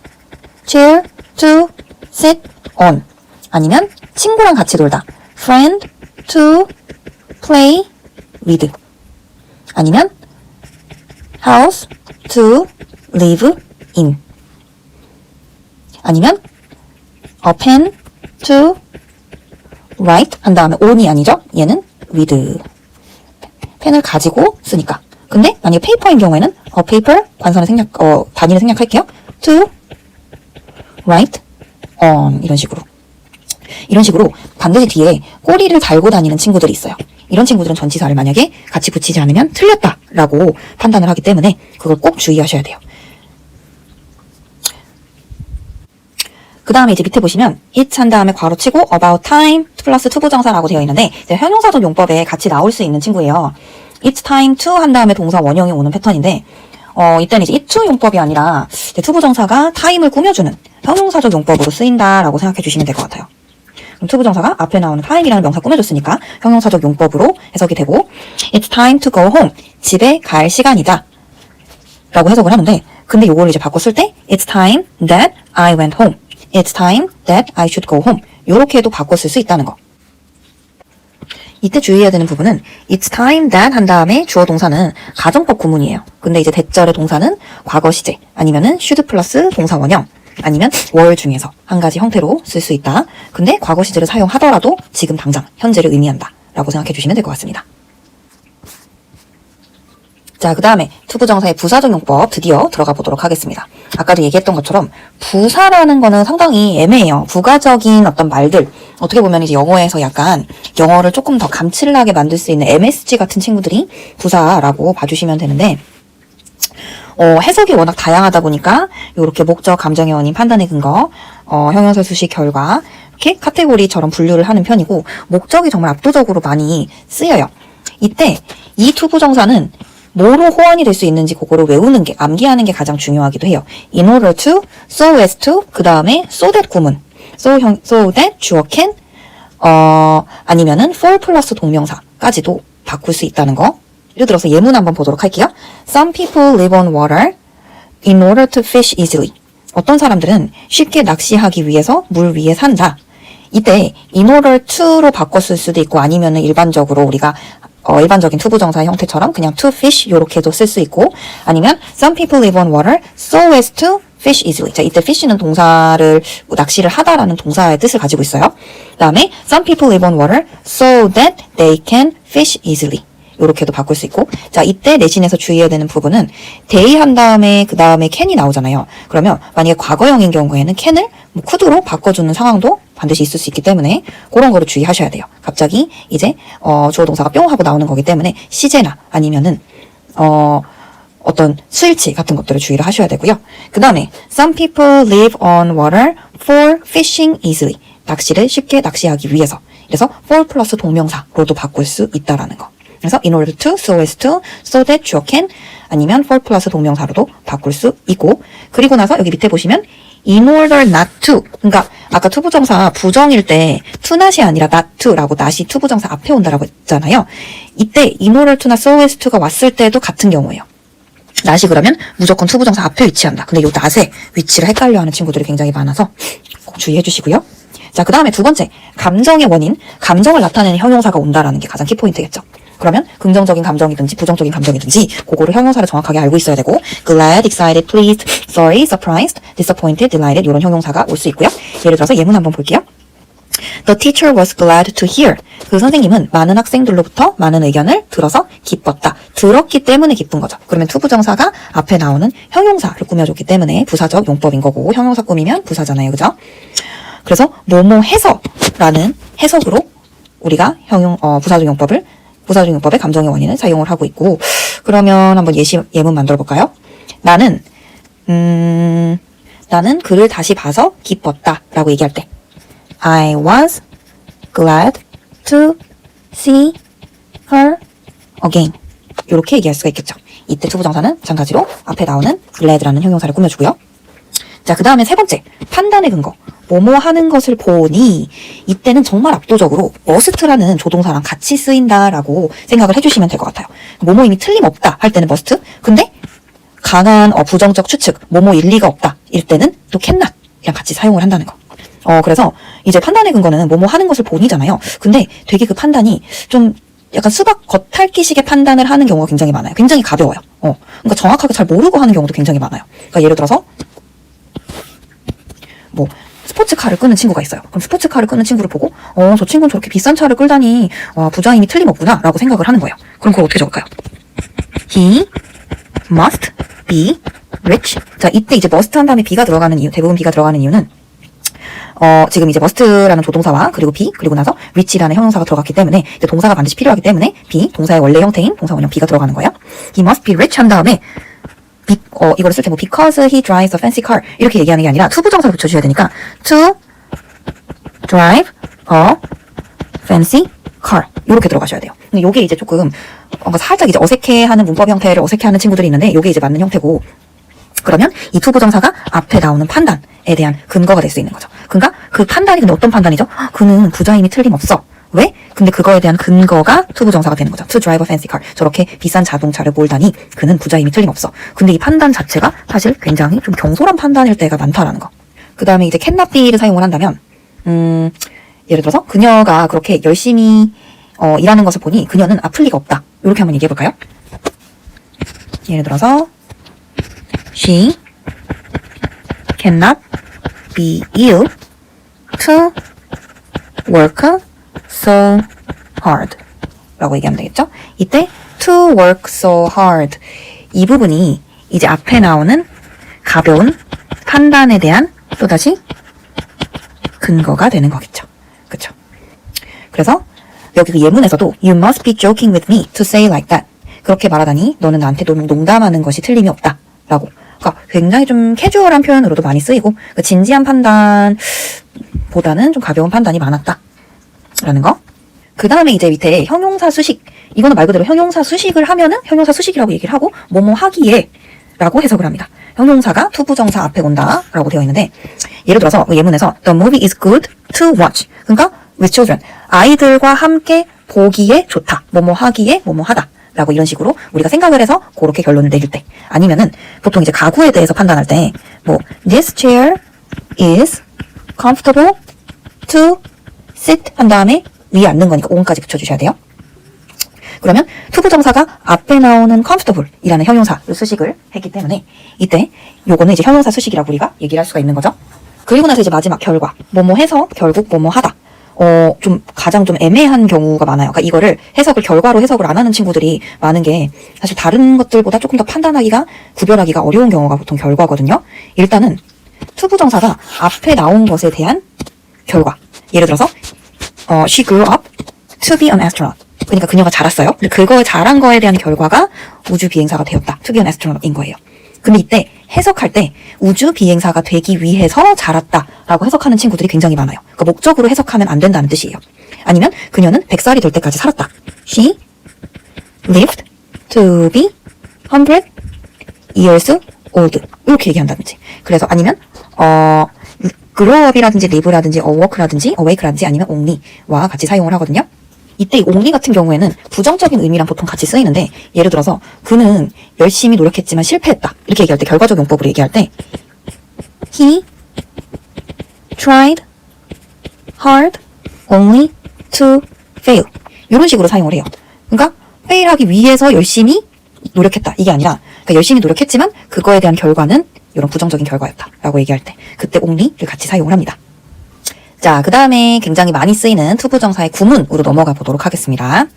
chair to sit on 아니면 친구랑 같이 놀다 friend to play with 아니면 house to live in 아니면 a pen to write 한 다음에 on이 아니죠? 얘는 with 펜을 가지고 쓰니까 근데 만약에 페이퍼인 경우에는 a paper 관선을 단위를 생략할게요. to write on 이런 식으로 반드시 뒤에 꼬리를 달고 다니는 친구들이 있어요. 이런 친구들은 전치사를 만약에 같이 붙이지 않으면 틀렸다라고 판단을 하기 때문에 그걸 꼭 주의하셔야 돼요. 그 다음에 이제 밑에 보시면 it 한 다음에 괄호치고 about time 플러스 투부정사라고 되어 있는데 이제 형용사적 용법에 같이 나올 수 있는 친구예요. it's time to 한 다음에 동사 원형이 오는 패턴인데 이때는 이제 it to 용법이 아니라 이제 투부정사가 time을 꾸며주는 형용사적 용법으로 쓰인다라고 생각해 주시면 될 것 같아요. 그럼 투부정사가 앞에 나오는 time이라는 명사 꾸며줬으니까 형용사적 용법으로 해석이 되고 it's time to go home. 집에 갈 시간이다. 라고 해석을 하는데 근데 요거를 이제 바꿔 쓸 때 it's time that I went home. It's time that I should go home. 요렇게도 바꿔 쓸 수 있다는 거. 이때 주의해야 되는 부분은 it's time that 한 다음에 주어 동사는 가정법 구문이에요. 근데 이제 대절의 동사는 과거 시제 아니면은 should 플러스 동사 원형 아니면 were 중에서 한 가지 형태로 쓸 수 있다. 근데 과거 시제를 사용하더라도 지금 당장 현재를 의미한다 라고 생각해 주시면 될 것 같습니다. 자, 그 다음에 투부정사의 부사적 용법 드디어 들어가 보도록 하겠습니다. 아까도 얘기했던 것처럼 부사라는 거는 상당히 애매해요. 부가적인 어떤 말들 어떻게 보면 이제 영어에서 약간 영어를 조금 더 감칠나게 만들 수 있는 MSG 같은 친구들이 부사라고 봐주시면 되는데 해석이 워낙 다양하다 보니까 이렇게 목적, 감정의 원인, 판단의 근거, 형용사 수식 결과 이렇게 카테고리처럼 분류를 하는 편이고 목적이 정말 압도적으로 많이 쓰여요. 이때 이 투부정사는 뭐로 호환이 될 수 있는지 그거를 외우는 게, 암기하는 게 가장 중요하기도 해요. in order to, so as to, 그 다음에 so that 구문, so that 주어 can, 아니면은 for 플러스 동명사까지도 바꿀 수 있다는 거. 예를 들어서 예문 한번 보도록 할게요. Some people live on water in order to fish easily. 어떤 사람들은 쉽게 낚시하기 위해서 물 위에 산다. 이때 in order to로 바꿨을 수도 있고 아니면은 일반적으로 우리가 일반적인 투부정사 형태처럼 그냥 to fish 요렇게도 쓸 수 있고 아니면 some people live on water so as to fish easily. 자, 이때 fish는 동사를 낚시를 하다라는 동사의 뜻을 가지고 있어요. 그 다음에 some people live on water so that they can fish easily. 요렇게도 바꿀 수 있고 자, 이때 내신에서 주의해야 되는 부분은 they 한 다음에 그 다음에 can이 나오잖아요. 그러면 만약에 과거형인 경우에는 can을 could로 바꿔주는 상황도 반드시 있을 수 있기 때문에 그런 거를 주의하셔야 돼요. 갑자기 이제 주어 동사가 뿅 하고 나오는 거기 때문에 시제나 아니면은 어떤 수일치 같은 것들을 주의를 하셔야 되고요. 그 다음에 some people live on water for fishing easily. 낚시를 쉽게 낚시하기 위해서. 그래서 for 플러스 동명사로도 바꿀 수 있다라는 거. 그래서 in order to, so as to, so that 주어 can 아니면 for 플러스 동명사로도 바꿀 수 있고 그리고 나서 여기 밑에 보시면 in order not to 그러니까 아까 투부정사 부정일 때 to not이 아니라 not to라고 not이 투부정사 앞에 온다라고 했잖아요. 이때 in order to나 so as to가 왔을 때도 같은 경우예요. not이 그러면 무조건 투부정사 앞에 위치한다. 근데 이 not의 위치를 헷갈려하는 친구들이 굉장히 많아서 꼭 주의해 주시고요. 자, 그 다음에 두 번째 감정의 원인, 감정을 나타내는 형용사가 온다라는 게 가장 키포인트겠죠. 그러면 긍정적인 감정이든지 부정적인 감정이든지 그거를 형용사를 정확하게 알고 있어야 되고 glad, excited, pleased, sorry, surprised, disappointed, delighted 이런 형용사가 올 수 있고요. 예를 들어서 예문 한번 볼게요. The teacher was glad to hear. 그 선생님은 많은 학생들로부터 많은 의견을 들어서 기뻤다. 들었기 때문에 기쁜 거죠. 그러면 투부정사가 앞에 나오는 형용사를 꾸며줬기 때문에 부사적 용법인 거고 형용사 꾸미면 부사잖아요. 그죠? 그래서 뭐뭐 해서라는 해석으로 우리가 부사적 용법의 감정의 원인을 사용을 하고 있고 그러면 한번 예문 만들어 볼까요? 나는 그를 다시 봐서 기뻤다 라고 얘기할 때 I was glad to see her again. 이렇게 얘기할 수가 있겠죠. 이때 투부정사는 마찬가지로 앞에 나오는 glad라는 형용사를 꾸며주고요. 자, 그 다음에 세 번째, 판단의 근거. 뭐뭐 하는 것을 보니 이때는 정말 압도적으로 must라는 조동사랑 같이 쓰인다라고 생각을 해주시면 될 것 같아요. 뭐뭐 이미 틀림없다 할 때는 must. 근데 강한 부정적 추측, 뭐뭐 일리가 없다 일 때는 또 cannot 이랑 같이 사용을 한다는 거. 그래서 이제 판단의 근거는 뭐뭐 하는 것을 보니잖아요. 근데 되게 그 판단이 좀 약간 수박 겉핥기식의 판단을 하는 경우가 굉장히 많아요. 굉장히 가벼워요. 그러니까 정확하게 잘 모르고 하는 경우도 굉장히 많아요. 그러니까 예를 들어서 스포츠카를 끄는 친구가 있어요. 그럼 스포츠카를 끄는 친구를 보고 저 친구는 저렇게 비싼 차를 끌다니 부자 힘이 틀림없구나 라고 생각을 하는 거예요. 그럼 그걸 어떻게 적을까요? He must be rich. 자, 이때 이제 must 한 다음에 be가 들어가는 이유, 대부분 be가 들어가는 이유는 지금 이제 must라는 조동사와 그리고 be 그리고 나서 rich라는 형용사가 들어갔기 때문에 이제 동사가 반드시 필요하기 때문에 be 동사의 원래 형태인 동사 원형 be가 들어가는 거예요. He must be rich 한 다음에 이거를 쓸 때 because he drives a fancy car 이렇게 얘기하는 게 아니라 투부정사를 붙여주셔야 되니까 to drive a fancy car 이렇게 들어가셔야 돼요. 근데 요게 이제 조금 살짝 이제 어색해하는 문법 형태를 어색해하는 친구들이 있는데 요게 이제 맞는 형태고 그러면 이 투부정사가 앞에 나오는 판단에 대한 근거가 될 수 있는 거죠. 그러니까 그 판단이 근데 어떤 판단이죠? 그는 부자 힘이 틀림없어. 왜? 근데 그거에 대한 근거가 투부정사가 되는 거죠. To drive a fancy car. 저렇게 비싼 자동차를 몰다니 그는 부자 힘이 틀림없어. 근데 이 판단 자체가 사실 굉장히 좀 경솔한 판단일 때가 많다라는 거. 그 다음에 이제 cannot be를 사용을 한다면 예를 들어서 그녀가 그렇게 열심히 일하는 것을 보니 그녀는 아플 리가 없다. 이렇게 한번 얘기해 볼까요? 예를 들어서 She cannot be ill to work so hard 라고 얘기하면 되겠죠? 이때 to work so hard 이 부분이 이제 앞에 나오는 가벼운 판단에 대한 또다시 근거가 되는 거겠죠. 그쵸? 그래서 여기 그 예문에서도 You must be joking with me to say like that. 그렇게 말하다니 너는 나한테 농담하는 것이 틀림이 없다 라고. 그러니까 굉장히 좀 캐주얼한 표현으로도 많이 쓰이고 진지한 판단보다는 좀 가벼운 판단이 많았다 라는 거. 그 다음에 이제 밑에 형용사 수식. 이거는 말 그대로 형용사 수식을 하면은 형용사 수식이라고 얘기를 하고 뭐뭐 하기에 라고 해석을 합니다. 형용사가 투부정사 앞에 온다 라고 되어 있는데 예를 들어서 예문에서 The movie is good to watch. 그러니까 with children. 아이들과 함께 보기에 좋다. 뭐뭐 하기에 뭐뭐 하다. 라고 이런 식으로 우리가 생각을 해서 그렇게 결론을 내릴 때 아니면은 보통 이제 가구에 대해서 판단할 때 This chair is comfortable to sit 한 다음에 위에 앉는 거니까 on까지 붙여주셔야 돼요. 그러면 투부정사가 앞에 나오는 comfortable 이라는 형용사를 수식을 했기 때문에 이때 요거는 이제 형용사 수식이라고 우리가 얘기를 할 수가 있는 거죠. 그리고 나서 이제 마지막 결과 뭐뭐 해서 결국 뭐뭐 하다. 가장 좀 애매한 경우가 많아요. 그러니까 이거를 결과로 해석을 안 하는 친구들이 많은 게 사실 다른 것들보다 조금 더 구별하기가 어려운 경우가 보통 결과거든요. 일단은 투부정사가 앞에 나온 것에 대한 결과. 예를 들어서 She grew up to be an astronaut. 그러니까 그녀가 자랐어요. 근데 그거에 자란 거에 대한 결과가 우주 비행사가 되었다. To be an astronaut인 거예요. 근데 이때 해석할 때 우주 비행사가 되기 위해서 자랐다라고 해석하는 친구들이 굉장히 많아요. 그러니까 목적으로 해석하면 안 된다는 뜻이에요. 아니면 그녀는 100살이 될 때까지 살았다. She lived to be 100 years old. 이렇게 얘기한다든지. 그래서 아니면 grow up이라든지 live라든지 work라든지 awake라든지 아니면 only와 같이 사용을 하거든요. 이때 이 only 같은 경우에는 부정적인 의미랑 보통 같이 쓰이는데 예를 들어서 그는 열심히 노력했지만 실패했다. 이렇게 얘기할 때 결과적 용법으로 얘기할 때 He tried hard only to fail. 이런 식으로 사용을 해요. 그러니까 fail하기 위해서 열심히 노력했다. 이게 아니라 그러니까 열심히 노력했지만 그거에 대한 결과는 이런 부정적인 결과였다. 라고 얘기할 때 그때 only를 같이 사용을 합니다. 자, 그 다음에 굉장히 많이 쓰이는 투부정사의 구문으로 넘어가 보도록 하겠습니다.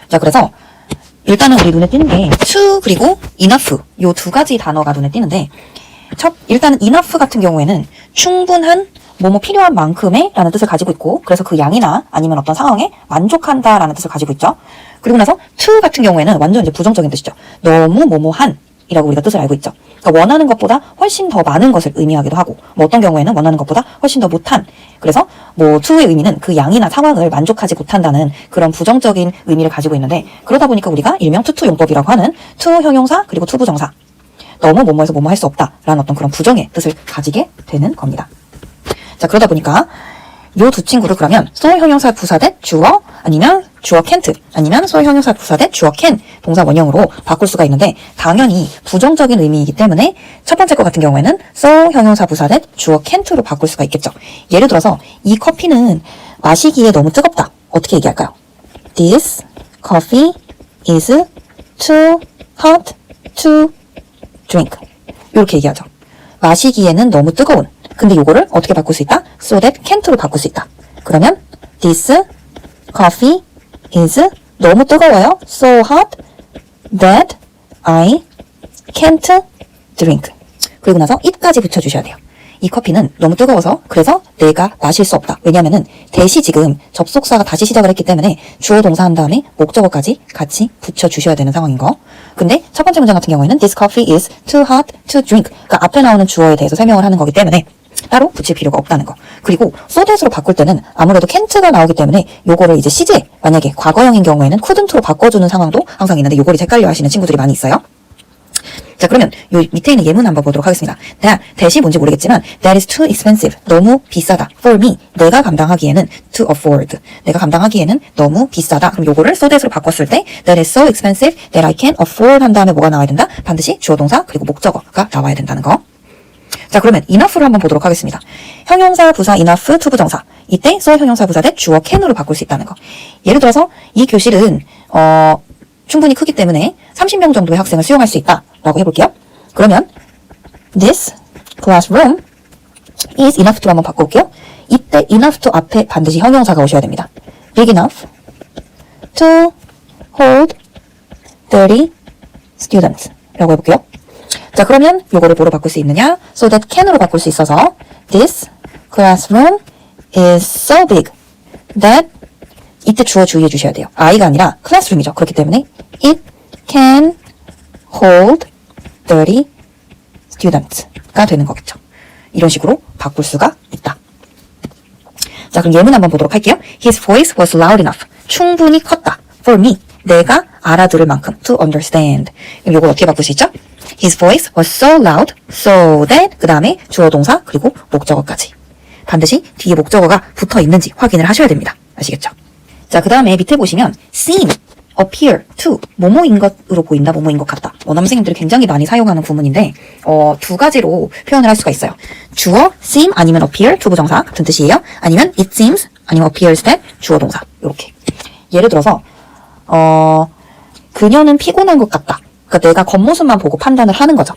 자, 그래서 일단은 우리 눈에 띄는 게 to 그리고 enough 요 두 가지 단어가 눈에 띄는데 일단은 enough 같은 경우에는 충분한 뭐뭐 필요한 만큼의 라는 뜻을 가지고 있고 그래서 그 양이나 아니면 어떤 상황에 만족한다 라는 뜻을 가지고 있죠. 그리고 나서 to 같은 경우에는 완전 이제 부정적인 뜻이죠. 너무 뭐뭐한 이라고 우리가 뜻을 알고 있죠. 그러니까 원하는 것보다 훨씬 더 많은 것을 의미하기도 하고 뭐 어떤 경우에는 원하는 것보다 훨씬 더 못한 그래서 뭐 to의 의미는 그 양이나 상황을 만족하지 못한다는 그런 부정적인 의미를 가지고 있는데 그러다 보니까 우리가 일명 to 용법이라고 하는 to 형용사 그리고 to 부정사 너무 뭐뭐해서 뭐뭐 할 수 없다 라는 어떤 그런 부정의 뜻을 가지게 되는 겁니다. 자, 그러다 보니까 요 두 친구를 그러면 so 형용사 부사대 주어 아니면 주어 can't 아니면 so 형용사 부사대 주어 can 동사 원형으로 바꿀 수가 있는데 당연히 부정적인 의미이기 때문에 첫 번째 거 같은 경우에는 so 형용사 부사대 주어 can't로 바꿀 수가 있겠죠. 예를 들어서 이 커피는 마시기에 너무 뜨겁다. 어떻게 얘기할까요? This coffee is too hot to drink. 이렇게 얘기하죠. 마시기에는 너무 뜨거운. 근데 요거를 어떻게 바꿀 수 있다? so that can't로 바꿀 수 있다. 그러면 this coffee is 너무 뜨거워요. so hot that I can't drink. 그리고 나서 it까지 붙여주셔야 돼요. 이 커피는 너무 뜨거워서 그래서 내가 마실 수 없다. 왜냐면은 대시 지금 접속사가 다시 시작을 했기 때문에 주어 동사 한 다음에 목적어까지 같이 붙여주셔야 되는 상황인 거. 근데 첫 번째 문장 같은 경우에는 this coffee is too hot to drink. 그러니까 앞에 나오는 주어에 대해서 설명을 하는 거기 때문에 따로 붙일 필요가 없다는 거. 그리고 so that으로 바꿀 때는 아무래도 can't가 나오기 때문에 요거를 이제 시제 만약에 과거형인 경우에는 couldn't로 바꿔주는 상황도 항상 있는데 요거를 헷갈려 하시는 친구들이 많이 있어요. 자, 그러면 요 밑에 있는 예문 한번 보도록 하겠습니다. that이 뭔지 모르겠지만 that is too expensive. 너무 비싸다. for me. 내가 감당하기에는 to afford. 내가 감당하기에는 너무 비싸다. 그럼 요거를 so that으로 바꿨을 때 that is so expensive that I can afford 한 다음에 뭐가 나와야 된다? 반드시 주어 동사 그리고 목적어가 나와야 된다는 거. 자, 그러면 enough를 한번 보도록 하겠습니다. 형용사 부사 enough to 부정사. 이때 so 형용사 부사 대 주어 can으로 바꿀 수 있다는 거. 예를 들어서 이 교실은 충분히 크기 때문에 30명 정도의 학생을 수용할 수 있다라고 해볼게요. 그러면 this classroom is enough to로 한번 바꿔볼게요. 이때 enough to 앞에 반드시 형용사가 오셔야 됩니다. big enough to hold 30 students 라고 해볼게요. 자, 그러면 요거를 뭐로 바꿀 수 있느냐? so that can으로 바꿀 수 있어서 this classroom is so big that 이때 주어 주의해 주셔야 돼요. I가 아니라 classroom이죠. 그렇기 때문에 it can hold 30 students가 되는 거겠죠. 이런 식으로 바꿀 수가 있다. 자, 그럼 예문 한번 보도록 할게요. His voice was loud enough. 충분히 컸다. For me. 내가 알아들을 만큼. To understand. 그럼 요걸 어떻게 바꿀 수 있죠? His voice was so loud, so that 그 다음에 주어 동사 그리고 목적어까지. 반드시 뒤에 목적어가 붙어 있는지 확인을 하셔야 됩니다. 아시겠죠? 자, 그 다음에 밑에 보시면 seem, appear to 뭐뭐인 것으로 보인다, 뭐뭐인 것 같다. 원어민생님들이 굉장히 많이 사용하는 구문인데 두 가지로 표현을 할 수가 있어요. 주어 seem 아니면 appear to 부정사 같은 뜻이에요. 아니면 it seems 아니면 appears that 주어 동사 이렇게. 예를 들어서 그녀는 피곤한 것 같다. 그러니까 내가 겉모습만 보고 판단을 하는 거죠.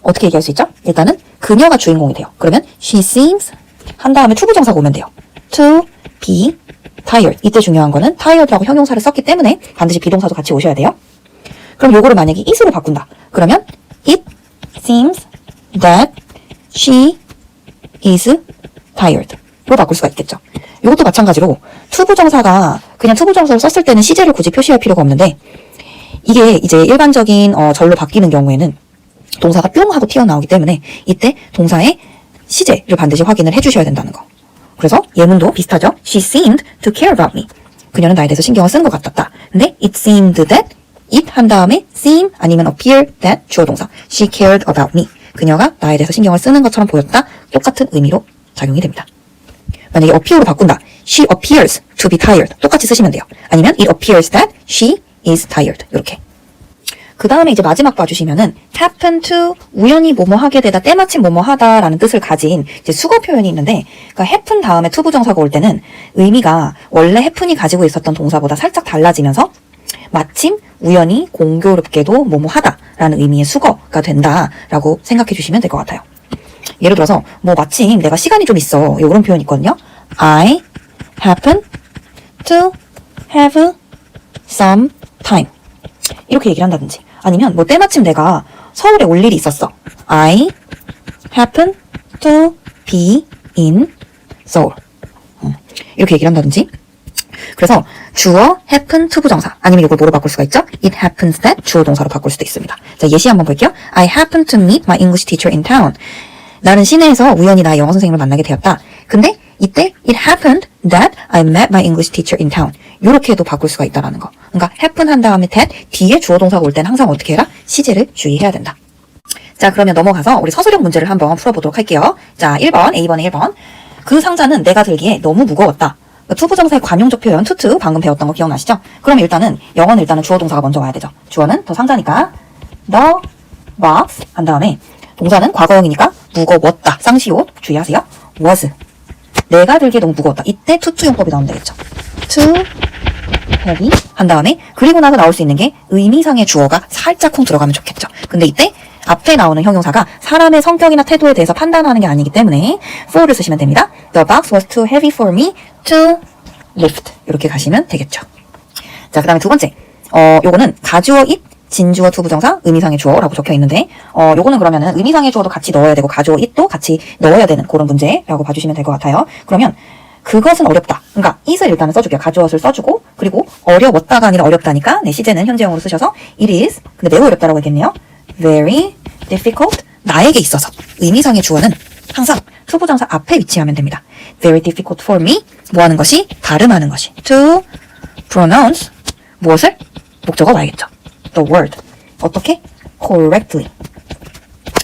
어떻게 얘기할 수 있죠? 일단은 그녀가 주인공이 돼요. 그러면 she seems 한 다음에 to 부정사가 오면 돼요. to be tired. 이때 중요한 거는 tired라고 형용사를 썼기 때문에 반드시 비동사도 같이 오셔야 돼요. 그럼 요거를 만약에 it으로 바꾼다. 그러면 it seems that she is tired 로 바꿀 수가 있겠죠. 요것도 마찬가지로 to 부정사가 그냥 to 부정사를 썼을 때는 시제를 굳이 표시할 필요가 없는데 이게 이제 일반적인 절로 바뀌는 경우에는 동사가 뿅 하고 튀어나오기 때문에 이때 동사의 시제를 반드시 확인을 해주셔야 된다는 거. 그래서 예문도 비슷하죠. She seemed to care about me. 그녀는 나에 대해서 신경을 쓴 것 같았다. 근데 it seemed that it 한 다음에 seem 아니면 appear that 주어 동사. She cared about me. 그녀가 나에 대해서 신경을 쓰는 것처럼 보였다. 똑같은 의미로 작용이 됩니다. 만약에 appear로 바꾼다. She appears to be tired. 똑같이 쓰시면 돼요. 아니면 it appears that she is tired. 이렇게. 그 다음에 이제 마지막 봐주시면은 happen to 우연히 뭐뭐 하게 되다 때마침 뭐뭐 하다라는 뜻을 가진 이제 수거 표현이 있는데 그러니까 happen 다음에 to 부정사가 올 때는 의미가 원래 happen이 가지고 있었던 동사보다 살짝 달라지면서 마침 우연히 공교롭게도 뭐뭐 하다라는 의미의 수거가 된다라고 생각해 주시면 될 것 같아요. 예를 들어서 뭐 마침 내가 시간이 좀 있어 이런 표현이 있거든요. I happen to have some time. 이렇게 얘기를 한다든지 아니면 뭐 때마침 내가 서울에 올 일이 있었어. I happen to be in Seoul. 이렇게 얘기를 한다든지. 그래서 주어 happen to 부정사 아니면 이걸 뭐로 바꿀 수가 있죠? It happens that 주어 동사로 바꿀 수도 있습니다. 자, 예시 한번 볼게요. I happen to meet my English teacher in town. 나는 시내에서 우연히 나의 영어 선생님을 만나게 되었다. 근데 이때 it happened that I met my English teacher in town. 이렇게도 바꿀 수가 있다라는 거. 그러니까 happen 한 다음에 that 뒤에 주어 동사가 올 때는 항상 어떻게 해라? 시제를 주의해야 된다. 자, 그러면 넘어가서 우리 서술형 문제를 한번 풀어보도록 할게요. 자, 1번, A번에 1번. 그 상자는 내가 들기에 너무 무거웠다. 투부정사의 관용적 표현, 투투 방금 배웠던 거 기억나시죠? 그럼 일단은 영어는 일단은 주어 동사가 먼저 와야 되죠. 주어는 더 상자니까 the box 한 다음에 동사는 과거형이니까 무거웠다. 쌍시옷 주의하세요. was 내가 들기에 너무 무거웠다. 이때 투투용법이 나오면 되겠죠. too heavy 한 다음에 그리고 나서 나올 수 있는 게 의미상의 주어가 살짝쿵 들어가면 좋겠죠. 근데 이때 앞에 나오는 형용사가 사람의 성격이나 태도에 대해서 판단하는 게 아니기 때문에 for를 쓰시면 됩니다. The box was too heavy for me to lift. 이렇게 가시면 되겠죠. 자, 그 다음에 두 번째. 요거는 가주어 it, 진주어 투부정사, 의미상의 주어라고 적혀 있는데, 요거는 그러면은 의미상의 주어도 같이 넣어야 되고, 가주어 it도 같이 넣어야 되는 그런 문제라고 봐주시면 될 것 같아요. 그러면 그것은 어렵다. 그러니까 it을 일단은 써줄게요. 가주어를 써주고, 그리고 어려웠다가 아니라 어렵다니까, 네, 시제는 현재형으로 쓰셔서 it is, 근데 매우 어렵다라고 했겠네요. very difficult, 나에게 있어서. 의미상의 주어는 항상 투부정사 앞에 위치하면 됩니다. very difficult for me, 뭐 하는 것이? 발음하는 것이. to pronounce, 무엇을? 목적어 와야겠죠. the word, 어떻게? correctly,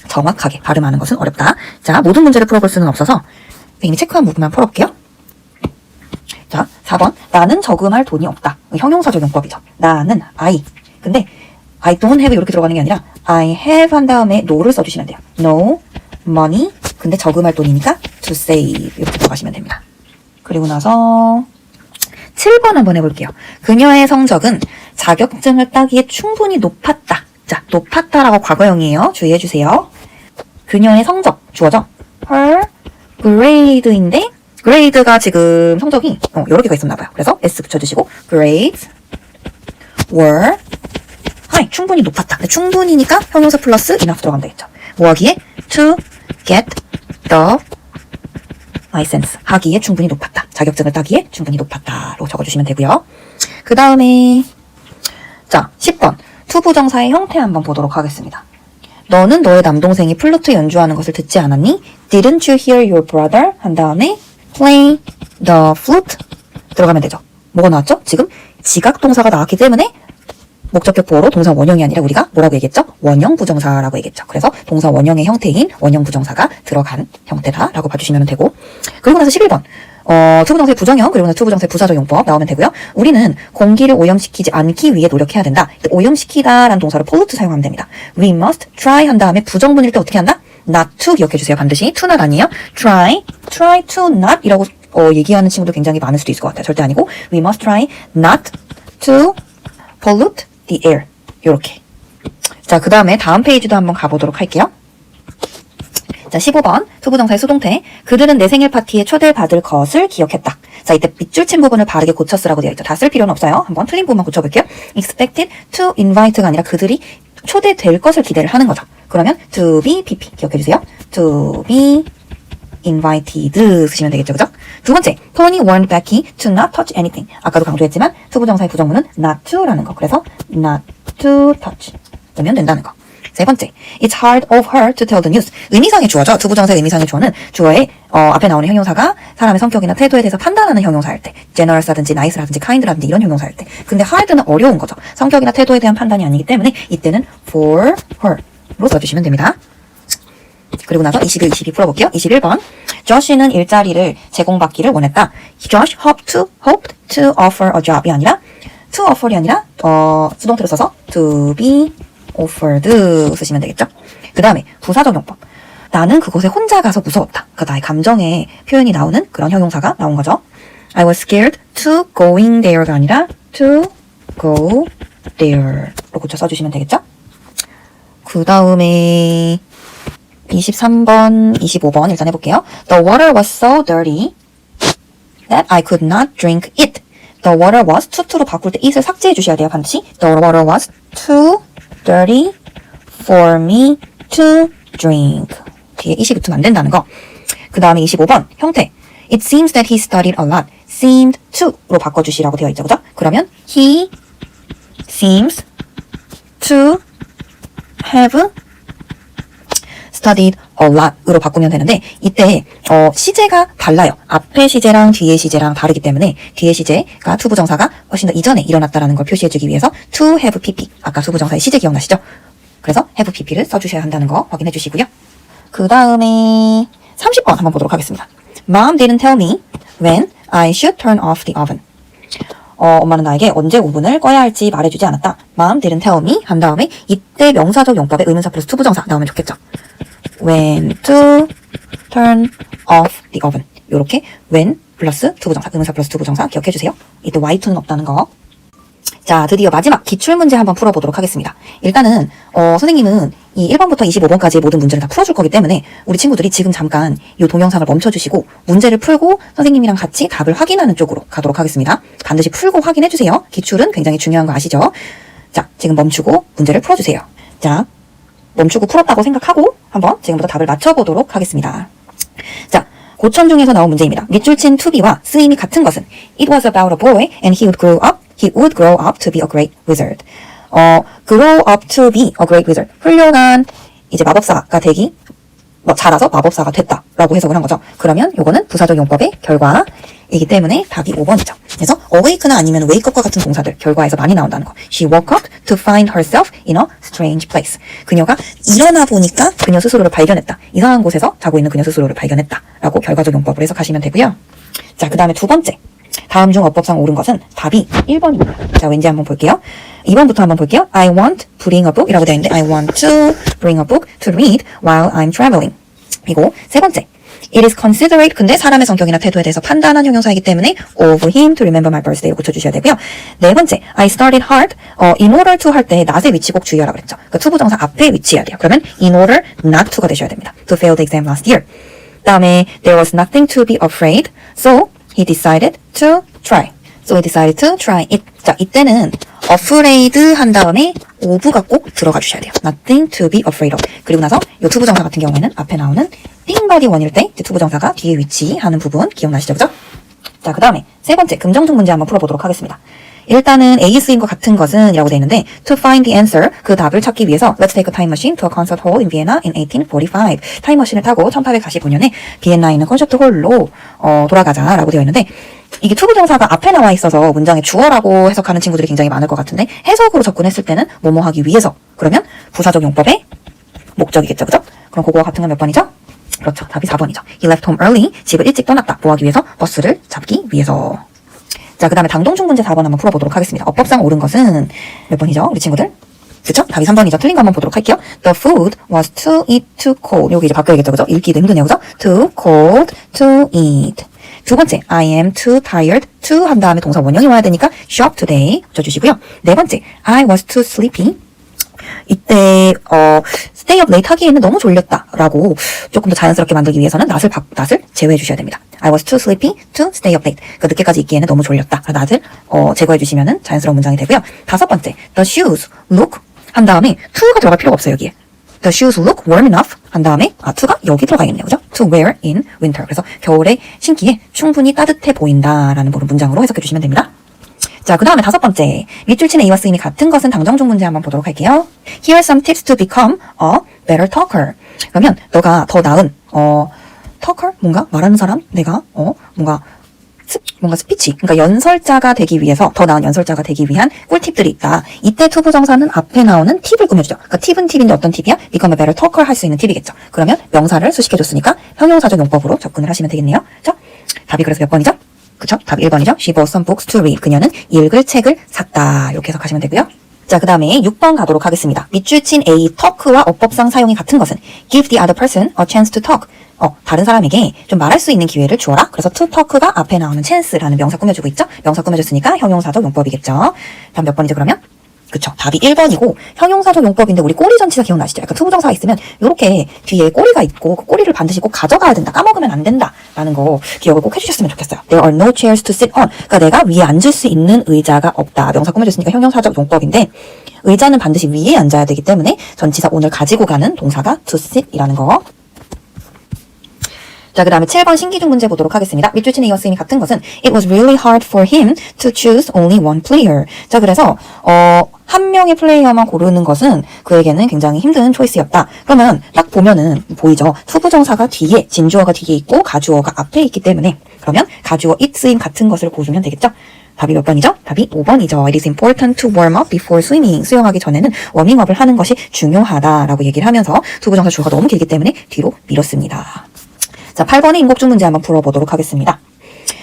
정확하게 발음하는 것은 어렵다. 자, 모든 문제를 풀어볼 수는 없어서 이미 체크한 부분만 풀어볼게요. 자, 4번. 나는 저금할 돈이 없다. 형용사 적용법이죠. 나는, I. 근데 I don't have 이렇게 들어가는 게 아니라 I have 한 다음에 no를 써주시면 돼요. No money. 근데 저금할 돈이니까 to save 이렇게 들어가시면 됩니다. 그리고 나서 7번 한번 해볼게요. 그녀의 성적은 자격증을 따기에 충분히 높았다. 자, 높았다라고 과거형이에요. 주의해주세요. 그녀의 성적, 주어죠. Her grade인데 grade가 지금 성적이 여러 개가 있었나봐요. 그래서 S 붙여주시고 grades were high, 충분히 높았다. 근데 충분히니까 형용사 플러스 enough 들어가면 되겠죠. 뭐 하기에? to get the license. 하기에 충분히 높았다. 자격증을 따기에 충분히 높았다로 적어주시면 되고요. 그 다음에 자, 10번. 투부정사의 형태 한번 보도록 하겠습니다. 너는 너의 남동생이 플루트 연주하는 것을 듣지 않았니? Didn't you hear your brother? 한 다음에 play the flute 들어가면 되죠. 뭐가 나왔죠? 지금 지각동사가 나왔기 때문에 목적격 보어로 동사 원형이 아니라 우리가 뭐라고 얘기했죠? 원형 부정사라고 얘기했죠. 그래서 동사 원형의 형태인 원형 부정사가 들어간 형태다라고 봐주시면 되고, 그리고 나서 11번 투부정사의 부정형 그리고 나서 투부정사의 부사적용법 나오면 되고요. 우리는 공기를 오염시키지 않기 위해 노력해야 된다. 오염시키다라는 동사로 pollute 사용하면 됩니다. We must try 한 다음에 부정문일 때 어떻게 한다? not to 기억해주세요. 반드시 to not 아니에요. try to not 이라고 얘기하는 친구들 굉장히 많을 수도 있을 것 같아요. 절대 아니고 we must try not to pollute the air. 요렇게. 자, 그 다음에 다음 페이지도 한번 가보도록 할게요. 자, 15번 투부정사의 수동태. 그들은 내 생일 파티에 초대받을 것을 기억했다. 자, 이때 밑줄 친 부분을 바르게 고쳐 쓰라고 되어 있죠. 다 쓸 필요는 없어요. 한번 틀린 부분만 고쳐볼게요. expected to invite가 아니라 그들이 초대될 것을 기대를 하는 거죠. 그러면 to be pp 기억해주세요. to be invited 쓰시면 되겠죠. 그죠? 두 번째, Tony warned Becky to not touch anything. 아까도 강조했지만 투부정사의 부정문은 not to라는 거. 그래서 not to touch 쓰면 된다는 거. 세 번째, it's hard of her to tell the news. 의미상의 주어죠. 투부정사의 의미상의 주어는 주어의 앞에 나오는 형용사가 사람의 성격이나 태도에 대해서 판단하는 형용사일 때, generous라든지 nice라든지 kind라든지 이런 형용사일 때. 근데 hard는 어려운 거죠. 성격이나 태도에 대한 판단이 아니기 때문에 이때는 for her로 써주시면 됩니다. 그리고 나서 21, 22 풀어볼게요. 21번. 조시는 일자리를 제공받기를 원했다. Josh hoped to offer a job이 아니라 to offer이 아니라 수동태로 써서 to be offered 쓰시면 되겠죠. 그 다음에 부사적용법. 나는 그곳에 혼자 가서 무서웠다. 그 나의 감정의 표현이 나오는 그런 형용사가 나온 거죠. I was scared to going there가 아니라 to go there로 고쳐 써주시면 되겠죠. 그 다음에 23번, 25번 일단 해볼게요. The water was so dirty. that I could not drink it. The water was to로 바꿀 때 it을 삭제해 주셔야 돼요. 반드시. The water was too dirty for me to drink. 뒤에 it이 붙으면 안 된다는 거. 그 다음에 25번 형태. It seems that he studied a lot. seemed to로 바꿔주시라고 되어 있죠. 그죠? 그러면 he seems to have studied a lot으로 바꾸면 되는데 이때 시제가 달라요. 앞에 시제랑 뒤에 시제랑 다르기 때문에 뒤에 시제가 투부정사가 훨씬 더 이전에 일어났다는 걸 표시해주기 위해서 to have pp 아까 투부정사의 시제 기억나시죠? 그래서 have pp를 써주셔야 한다는 거 확인해 주시고요. 그 다음에 30번 한번 보도록 하겠습니다. Mom didn't tell me when I should turn off the oven. 엄마는 나에게 언제 오븐을 꺼야 할지 말해주지 않았다. Mom didn't tell me 한 다음에 이때 명사적 용법에 의문사 플러스 투부정사 나오면 좋겠죠. When to turn off the oven. 요렇게 when 플러스 투부정사, 의문사 플러스 투부정사 기억해주세요. 이때 y2는 없다는 거. 자, 드디어 마지막 기출문제 한번 풀어보도록 하겠습니다. 일단은 선생님은 이 1번부터 25번까지의 모든 문제를 다 풀어줄 거기 때문에 우리 친구들이 지금 잠깐 이 동영상을 멈춰주시고 문제를 풀고 선생님이랑 같이 답을 확인하는 쪽으로 가도록 하겠습니다. 반드시 풀고 확인해주세요. 기출은 굉장히 중요한 거 아시죠? 자, 지금 멈추고 문제를 풀어주세요. 자, 멈추고 풀었다고 생각하고 한번 지금부터 답을 맞춰보도록 하겠습니다. 자, 고천 중에서 나온 문제입니다. 밑줄 친 to be와 쓰임이 같은 것은 It was about a boy and he would grow up to be a great wizard. grow up to be a great wizard. 훌륭한 이제 마법사가 되기, 자라서 마법사가 됐다라고 해석을 한 거죠. 그러면 요거는 부사적 용법의 결과이기 때문에 답이 5번이죠. 그래서 awake나 아니면 wake up과 같은 동사들 결과에서 많이 나온다는 거. She woke up to find herself in a strange place. 그녀가 일어나 보니까 그녀 스스로를 발견했다. 이상한 곳에서 자고 있는 그녀 스스로를 발견했다라고 결과적 용법을 해석하시면 되고요. 자, 그 다음에 두 번째. 다음 중 어법상 옳은 것은 답이 1번입니다. 자, 왠지 한번 볼게요. 2번부터 한번 볼게요. I want to bring a book 이라고 되어 있는데 I want to bring a book to read while I'm traveling. 그리고 세 번째. It is considerate. 근데 사람의 성격이나 태도에 대해서 판단한 형용사이기 때문에 of him to remember my birthday로 고쳐주셔야 되고요. 네 번째. I started hard. in order to 할 때 not의 위치 꼭 주의하라고 그랬죠. 그 투부정사 앞에 위치해야 돼요. 그러면 in order not to가 되셔야 됩니다. To fail the exam last year. 다음에 there was nothing to be afraid. So he decided to try. So he decided to try it. 자, 이때는 afraid 한 다음에 of가 꼭 들어가 주셔야 돼요. Nothing to be afraid of. 그리고 나서 이 투부정사 같은 경우에는 앞에 나오는 띵바디 원일 때 투부정사가 뒤에 위치하는 부분 기억나시죠? 그죠? 자, 그 다음에 세 번째 금정중 문제 한번 풀어보도록 하겠습니다. 일단은 AS인과 같은 것은 이라고 되어 있는데 to find the answer 그 답을 찾기 위해서 let's take a time machine to a concert hall in Vienna in 1845 타임머신을 타고 1845년에 비엔나에 있는 콘서트 홀로 돌아가자라고 되어 있는데 이게 투부정사가 앞에 나와 있어서 문장에 주어라고 해석하는 친구들이 굉장히 많을 것 같은데 해석으로 접근했을 때는 뭐뭐 하기 위해서 그러면 부사적 용법의 목적이겠죠. 그죠? 그럼 그거와 같은 건 몇 번이죠? 그렇죠. 답이 4번이죠. He left home early. 집을 일찍 떠났다. 뭐 하기 위해서? 버스를 잡기 위해서. 자, 그 다음에 당동중 문제 4번 한번 풀어보도록 하겠습니다. 어법상 옳은 것은 몇 번이죠? 우리 친구들? 그쵸? 답이 3번이죠. 틀린 거 한번 보도록 할게요. The food was too cold. 여기 이제 바꿔야겠죠. 그죠? 읽기도 힘드네요. 그죠? Too cold to eat. 두 번째, I am too tired. to 한 다음에 동사 원형이 와야 되니까 shop today 붙여주시고요. 네 번째, I was too sleepy. 이때 stay up late 하기에는 너무 졸렸다라고 조금 더 자연스럽게 만들기 위해서는 not을 제외해 주셔야 됩니다. I was too sleepy to stay up late. 그 늦게까지 있기에는 너무 졸렸다. not을 제거해 주시면은 자연스러운 문장이 되고요. 다섯 번째, the shoes look 한 다음에 to가 들어갈 필요가 없어요. 여기에. The shoes look warm enough 한 다음에 to가 여기 들어가겠네요. 그죠? To wear in winter. 그래서 겨울에 신기에 충분히 따뜻해 보인다라는 문장으로 해석해 주시면 됩니다. 자, 그 다음에 다섯 번째. 밑줄 친 A와 쓰임이 같은 것은 당정중 문제 한번 보도록 할게요. Here are some tips to become a better talker. 그러면 너가 더 나은 talker? 뭔가 말하는 사람? 내가 뭔가 스피치. 그러니까 연설자가 되기 위해서 더 나은 연설자가 되기 위한 꿀팁들이 있다. 이때 투부정사는 앞에 나오는 팁을 꾸며주죠. 그러니까 팁은 팁인데 어떤 팁이야? become a better talker 할 수 있는 팁이겠죠. 그러면 명사를 수식해줬으니까 형용사적 용법으로 접근을 하시면 되겠네요. 그렇죠? 답이 그래서 몇 번이죠? 그쵸? 답 1번이죠. She bought some books to read. 그녀는 읽을 책을 샀다. 이렇게 해석하시면 되고요. 자, 그 다음에 6번 가도록 하겠습니다. 밑줄 친 A, talk와 어법상 사용이 같은 것은 give the other person a chance to talk. 다른 사람에게 좀 말할 수 있는 기회를 주어라. 그래서 to talk가 앞에 나오는 chance라는 명사 꾸며주고 있죠. 명사 꾸며줬으니까 형용사적 용법이겠죠. 다음 몇 번이죠, 그러면? 그쵸. 답이 1번이고 형용사적 용법인데 우리 꼬리 전치사 기억나시죠? 약간 투부정사가 있으면 이렇게 뒤에 꼬리가 있고 그 꼬리를 반드시 꼭 가져가야 된다. 까먹으면 안 된다. 라는 거 기억을 꼭 해주셨으면 좋겠어요. There are no chairs to sit on. 그러니까 내가 위에 앉을 수 있는 의자가 없다. 명사 꾸며줬으니까 형용사적 용법인데 의자는 반드시 위에 앉아야 되기 때문에 전치사 on을 가지고 가는 동사가 to sit이라는 거. 자, 그 다음에 7번 신기중 문제 보도록 하겠습니다. 밑줄 치는 이어 쓰임이 같은 것은 It was really hard for him to choose only one player. 자, 그래서 한 명의 플레이어만 고르는 것은 그에게는 굉장히 힘든 초이스였다. 그러면 딱 보면은 보이죠? 투부정사가 뒤에, 진주어가 뒤에 있고 가주어가 앞에 있기 때문에 그러면 가주어 it 쓰임 같은 것을 고르면 되겠죠? 답이 몇 번이죠? 답이 5번이죠. It is important to warm up before swimming. 수영하기 전에는 워밍업을 하는 것이 중요하다라고 얘기를 하면서 투부정사 주어가 너무 길기 때문에 뒤로 밀었습니다. 자, 8번의 인곡중 문제 한번 풀어보도록 하겠습니다.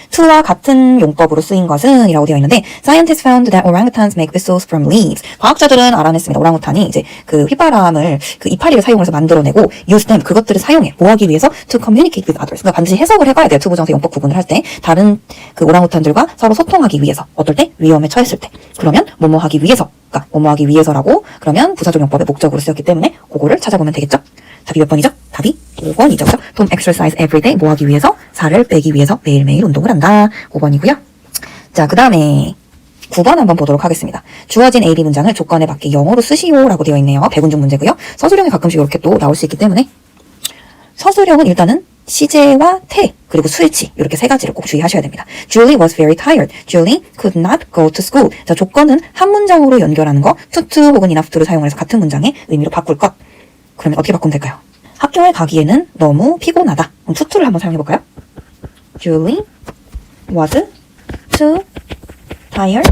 to와 같은 용법으로 쓰인 것은 이라고 되어 있는데 Scientists found that orangutans make whistles from leaves. 과학자들은 알아냈습니다. 오랑우탄이 이제 그 휘바람을 그 이파리를 사용해서 만들어내고 use them, 그것들을 사용해. 뭐 하기 위해서? to communicate with others. 그러니까 반드시 해석을 해봐야 돼요. 투부정사 용법 구분을 할 때. 다른 그 오랑우탄들과 서로 소통하기 위해서. 어떨 때? 위험에 처했을 때. 그러면 뭐뭐 하기 위해서. 그러니까 뭐뭐 하기 위해서라고 그러면 부사적 용법의 목적으로 쓰였기 때문에 그거를 찾아보면 되겠죠? 답이 몇 번이죠? 답이 5번이죠. 그죠? Don't exercise every day. 뭐 하기 위해서? 살을 빼기 위해서 매일매일 운동을 한다. 5번이고요. 자, 그 다음에 9번 한번 보도록 하겠습니다. 주어진 A, B 문장을 조건에 맞게 영어로 쓰시오 라고 되어 있네요. 백운중 문제고요. 서술형이 가끔씩 이렇게 또 나올 수 있기 때문에 서술형은 일단은 시제와 태, 그리고 수일치 이렇게 세 가지를 꼭 주의하셔야 됩니다. Julie was very tired. Julie could not go to school. 자, 조건은 한 문장으로 연결하는 거 to 혹은 enough to를 사용해서 같은 문장의 의미로 바꿀 것. 그러면 어떻게 바꾸면 될까요? 학교에 가기에는 너무 피곤하다. 그럼 to를 한번 사용해볼까요? Julie was too tired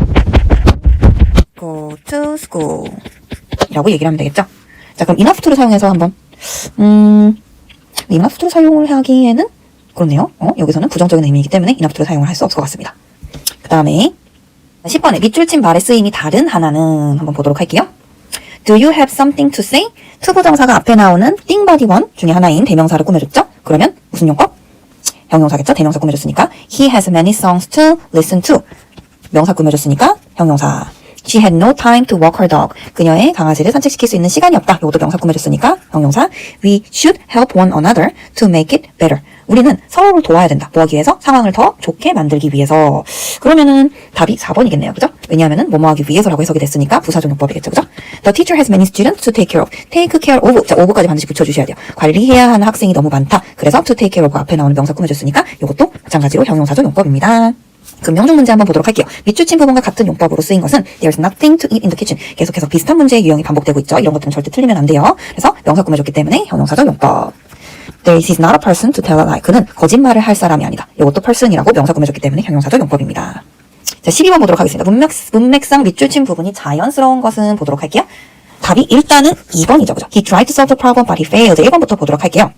go to school 라고 얘기를 하면 되겠죠? 자, 그럼 enough to를 사용해서 한번 enough to를 사용을 하기에는 그렇네요. 여기서는 부정적인 의미이기 때문에 enough to를 사용을 할 수 없을 것 같습니다. 그 다음에 10번에 밑줄 친 말의 쓰임이 다른 하나는 한번 보도록 할게요. Do you have something to say? 투부정사가 앞에 나오는 띵바디 원 중에 하나인 대명사를 꾸며줬죠? 그러면 무슨 용법? 형용사겠죠? 대명사 꾸며줬으니까 He has many songs to listen to. 명사 꾸며줬으니까 형용사. She had no time to walk her dog. 그녀의 강아지를 산책시킬 수 있는 시간이 없다. 이것도 명사 꾸며줬으니까 형용사. We should help one another to make it better. 우리는 서로를 도와야 된다. 뭐 하기 위해서? 상황을 더 좋게 만들기 위해서. 그러면은 답이 4번이겠네요. 그죠? 왜냐하면은 뭐뭐 하기 위해서라고 해석이 됐으니까 부사적 용법이겠죠. 그죠? The teacher has many students to take care of. Take care of. 자, of까지 반드시 붙여주셔야 돼요. 관리해야 하는 학생이 너무 많다. 그래서 to take care of 앞에 나오는 명사 꾸며줬으니까 이것도 마찬가지로 형용사적 용법입니다. 그럼 명중 문제 한번 보도록 할게요. 밑줄 친 부분과 같은 용법으로 쓰인 것은 There's nothing to eat in the kitchen. 계속해서 비슷한 문제의 유형이 반복되고 있죠. 이런 것들은 절대 틀리면 안 돼요. 그래서 명사 꾸며줬기 때문에 형용사적 용법. This is not a person to tell a lie. 그는 거짓말을 할 사람이 아니다. 이것도 person이라고 명사 꾸며줬기 때문에 형용사적 용법입니다. 자, 12번 보도록 하겠습니다. 문맥상 밑줄 친 부분이 자연스러운 것은 보도록 할게요. 답이 일단은 2번이죠. 그죠? He tried to solve the problem but he failed. 1번부터 보도록 할게요.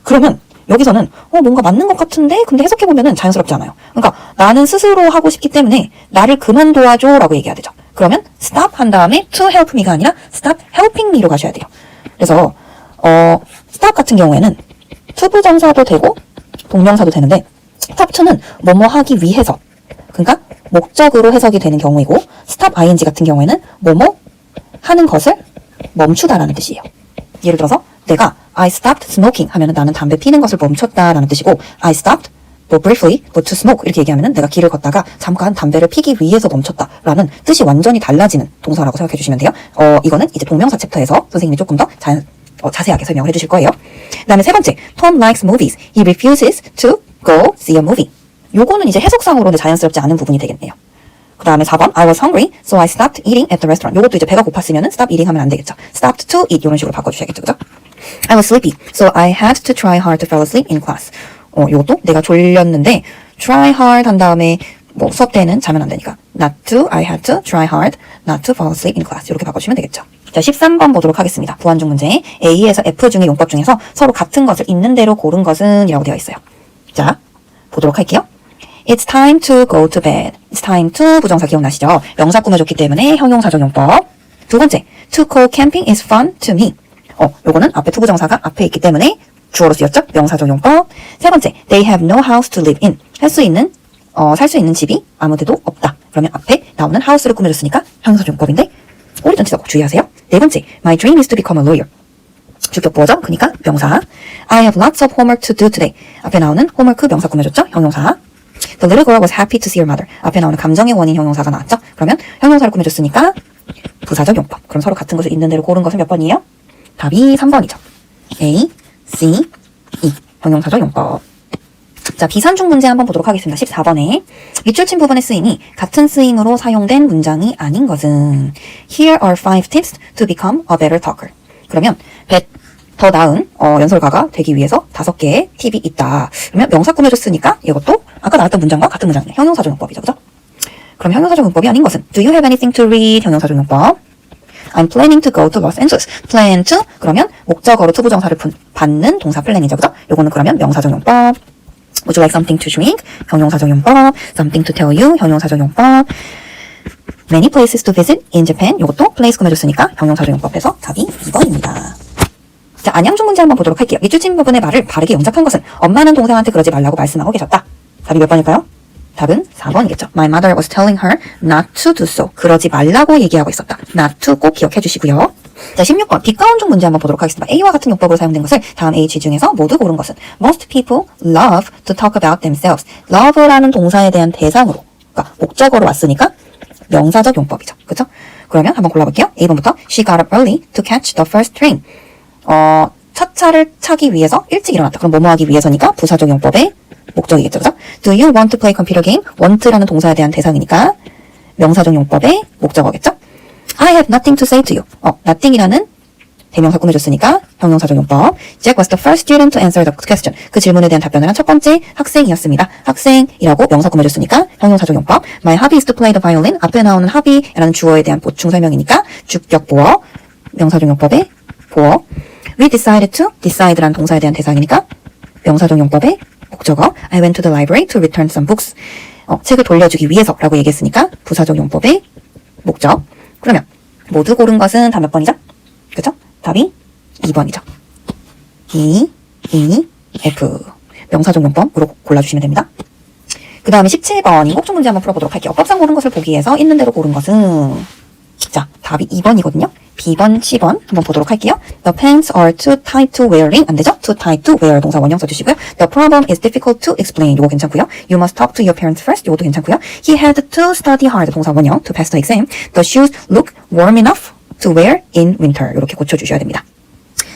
그러면 여기서는 뭔가 맞는 것 같은데 근데 해석해보면은 자연스럽지 않아요. 그러니까 나는 스스로 하고 싶기 때문에 나를 그만 도와줘 라고 얘기해야 되죠. 그러면 stop 한 다음에 to help me가 아니라 stop helping me로 가셔야 돼요. 그래서 stop 같은 경우에는 투부정사도 되고 동명사도 되는데 stop to는 뭐뭐 하기 위해서, 그러니까 목적으로 해석이 되는 경우이고 stop ing 같은 경우에는 뭐뭐 하는 것을 멈추다라는 뜻이에요. 예를 들어서 내가 I stopped smoking 하면은 나는 담배 피는 것을 멈췄다라는 뜻이고 I stopped but briefly but to smoke 이렇게 얘기하면은 내가 길을 걷다가 잠깐 담배를 피기 위해서 멈췄다라는 뜻이 완전히 달라지는 동사라고 생각해 주시면 돼요. 이거는 이제 동명사 챕터에서 선생님이 조금 더 자세하게 설명을 해주실 거예요. 그 다음에 세 번째, Tom likes movies. He refuses to go see a movie. 요거는 이제 해석상으로는 자연스럽지 않은 부분이 되겠네요. 그 다음에 4번, I was hungry, so I stopped eating at the restaurant. 요것도 이제 배가 고팠으면은 stop eating 하면 안 되겠죠. stopped to eat 이런 식으로 바꿔주셔야겠죠, 그죠? I was sleepy, so I had to try hard to fall asleep in class. 요것도 내가 졸렸는데 try hard 한 다음에 뭐 수업 때는 자면 안 되니까 not to, I had to try hard not to fall asleep in class. 이렇게 바꿔주시면 되겠죠. 자, 13번 보도록 하겠습니다. 부완중 문제. A에서 F 중의 용법 중에서 서로 같은 것을 있는 대로 고른 것은 이라고 되어 있어요. 자, 보도록 할게요. It's time to go to bed. It's time to 부정사 기억나시죠? 명사 꾸며줬기 때문에 형용사적 용법. 두 번째, to go camping is fun to me. 요거는 앞에 to 부정사가 앞에 있기 때문에 주어로 쓰였죠? 명사적 용법. 세 번째, they have no house to live in. 살 수 있는 집이 아무 데도 없다. 그러면 앞에 나오는 house를 꾸며줬으니까 형용사적 용법인데 오리 전치사 꼭 주의하세요. 네 번째, my dream is to become a lawyer. 주격 보어죠. 그러니까 명사. I have lots of homework to do today. 앞에 나오는 homework 명사 꾸며줬죠. 형용사. The little girl was happy to see her mother. 앞에 나오는 감정의 원인 형용사가 나왔죠. 그러면 형용사를 꾸며줬으니까 부사적 용법. 그럼 서로 같은 것을 있는 대로 고른 것은 몇 번이에요? 답이 3번이죠. A, C, E. 형용사적 용법. 자, 비산중 문제 한번 보도록 하겠습니다. 14번에 밑줄친 부분의 쓰임이 같은 쓰임으로 사용된 문장이 아닌 것은 Here are 5 tips to become a better talker. 그러면 더 나은 연설가가 되기 위해서 5개의 팁이 있다. 그러면 명사 꾸며줬으니까 이것도 아까 나왔던 문장과 같은 문장이네. 형용사적 용법이죠. 그죠? 그럼 형용사적 용법이 아닌 것은 Do you have anything to read? 형용사적 용법. I'm planning to go to Los Angeles. Plan to 그러면 목적어로 to 부정사를 받는 동사 플랜이죠. 그죠? 요거는 그러면 명사적 용법. Would you like something to drink? 형용사적 용법. Something to tell you? 형용사적 용법. Many places to visit in Japan. 요것도 place 꾸며줬으니까 형용사적 용법에서 답이 2번입니다. 자, 안양중 문제 한번 보도록 할게요. 밑줄친 부분의 말을 바르게 영작한 것은 엄마는 동생한테 그러지 말라고 말씀하고 계셨다. 답이 몇 번일까요? 답은 4번이겠죠. My mother was telling her not to do so. 그러지 말라고 얘기하고 있었다. not to 꼭 기억해 주시고요. 자, 16번 뒷가운중 문제 한번 보도록 하겠습니다. A와 같은 용법으로 사용된 것을 다음 A, G 중에서 모두 고른 것은 Most people love to talk about themselves. love라는 동사에 대한 대상으로, 그러니까 목적어로 왔으니까 명사적 용법이죠. 그렇죠? 그러면 한번 골라볼게요. A번부터 She got up early to catch the first train. 첫 차를 차기 위해서 일찍 일어났다. 그럼 뭐뭐 하기 위해서니까 부사적 용법의 목적이겠죠. 그죠? Do you want to play computer game? want라는 동사에 대한 대상이니까 명사적 용법의 목적어겠죠? I have nothing to say to you. nothing이라는 대명사 꾸며줬으니까 형용사적 용법. Jack was the first student to answer the question. 그 질문에 대한 답변을 한 첫 번째 학생이었습니다. 학생이라고 명사 꾸며줬으니까 형용사적 용법. My hobby is to play the violin. 앞에 나오는 hobby라는 주어에 대한 보충 설명이니까 주격 보어. 명사적 용법의 보어. We decided to. decide라는 동사에 대한 대상이니까 명사적 용법의 목적어. I went to the library to return some books. 책을 돌려주기 위해서라고 얘기했으니까 부사적 용법의 목적. 그러면 모두 고른 것은 다 몇 번이죠? 그죠? 답이 2번이죠. D, E, F. 명사적 용법으로 골라주시면 됩니다. 그 다음에 17번 인곡중 문제 한번 풀어보도록 할게요. 어법상 고른 것을 보기 위해서 있는 대로 고른 것은 자, 답이 2번이거든요. B번, C번 한번 보도록 할게요. The pants are too tight to wearing. 안 되죠? Too tight to wear 동사 원형 써주시고요. The problem is difficult to explain. 요거 괜찮고요. You must talk to your parents first. 요것도 괜찮고요. He had to study hard. 동사 원형 to pass the exam. The shoes look warm enough to wear in winter. 이렇게 고쳐주셔야 됩니다.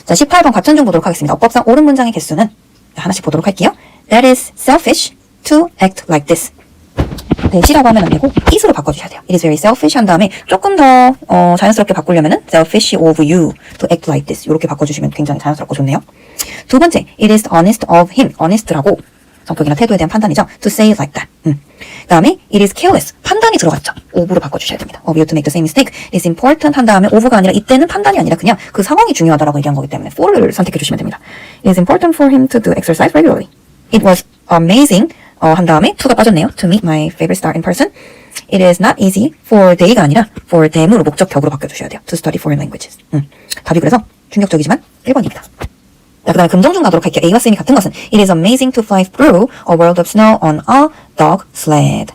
자, 18번 같은 중 보도록 하겠습니다. 어법상 옳은 문장의 개수는 하나씩 보도록 할게요. That is selfish to act like this. that이라고 하면 안 되고 it으로 바꿔주셔야 돼요. It is very selfish 한 다음에 조금 더 자연스럽게 바꾸려면은 selfish of you to act like this 이렇게 바꿔주시면 굉장히 자연스럽고 좋네요. 두 번째, it is honest of him. honest라고 성격이나 태도에 대한 판단이죠. to say it like that. 그 다음에 it is careless. 판단이 들어갔죠. of로 바꿔주셔야 됩니다. of you to make the same mistake. it is important 한 다음에 of가 아니라 이때는 판단이 아니라 그냥 그 상황이 중요하다라고 얘기한 거기 때문에 for를 선택해 주시면 됩니다. It is important for him to do exercise regularly. It was amazing. 한 다음에 to가 빠졌네요. To meet my favorite star in person. It is not easy for they가 아니라 for them으로 목적격으로 바꿔주셔야 돼요. To study foreign languages. 답이 그래서 충격적이지만 1번입니다. 자, 그 다음에 금정중 가도록 할게요. A와 C이 같은 것은 It is amazing to fly through a world of snow on a dog sled.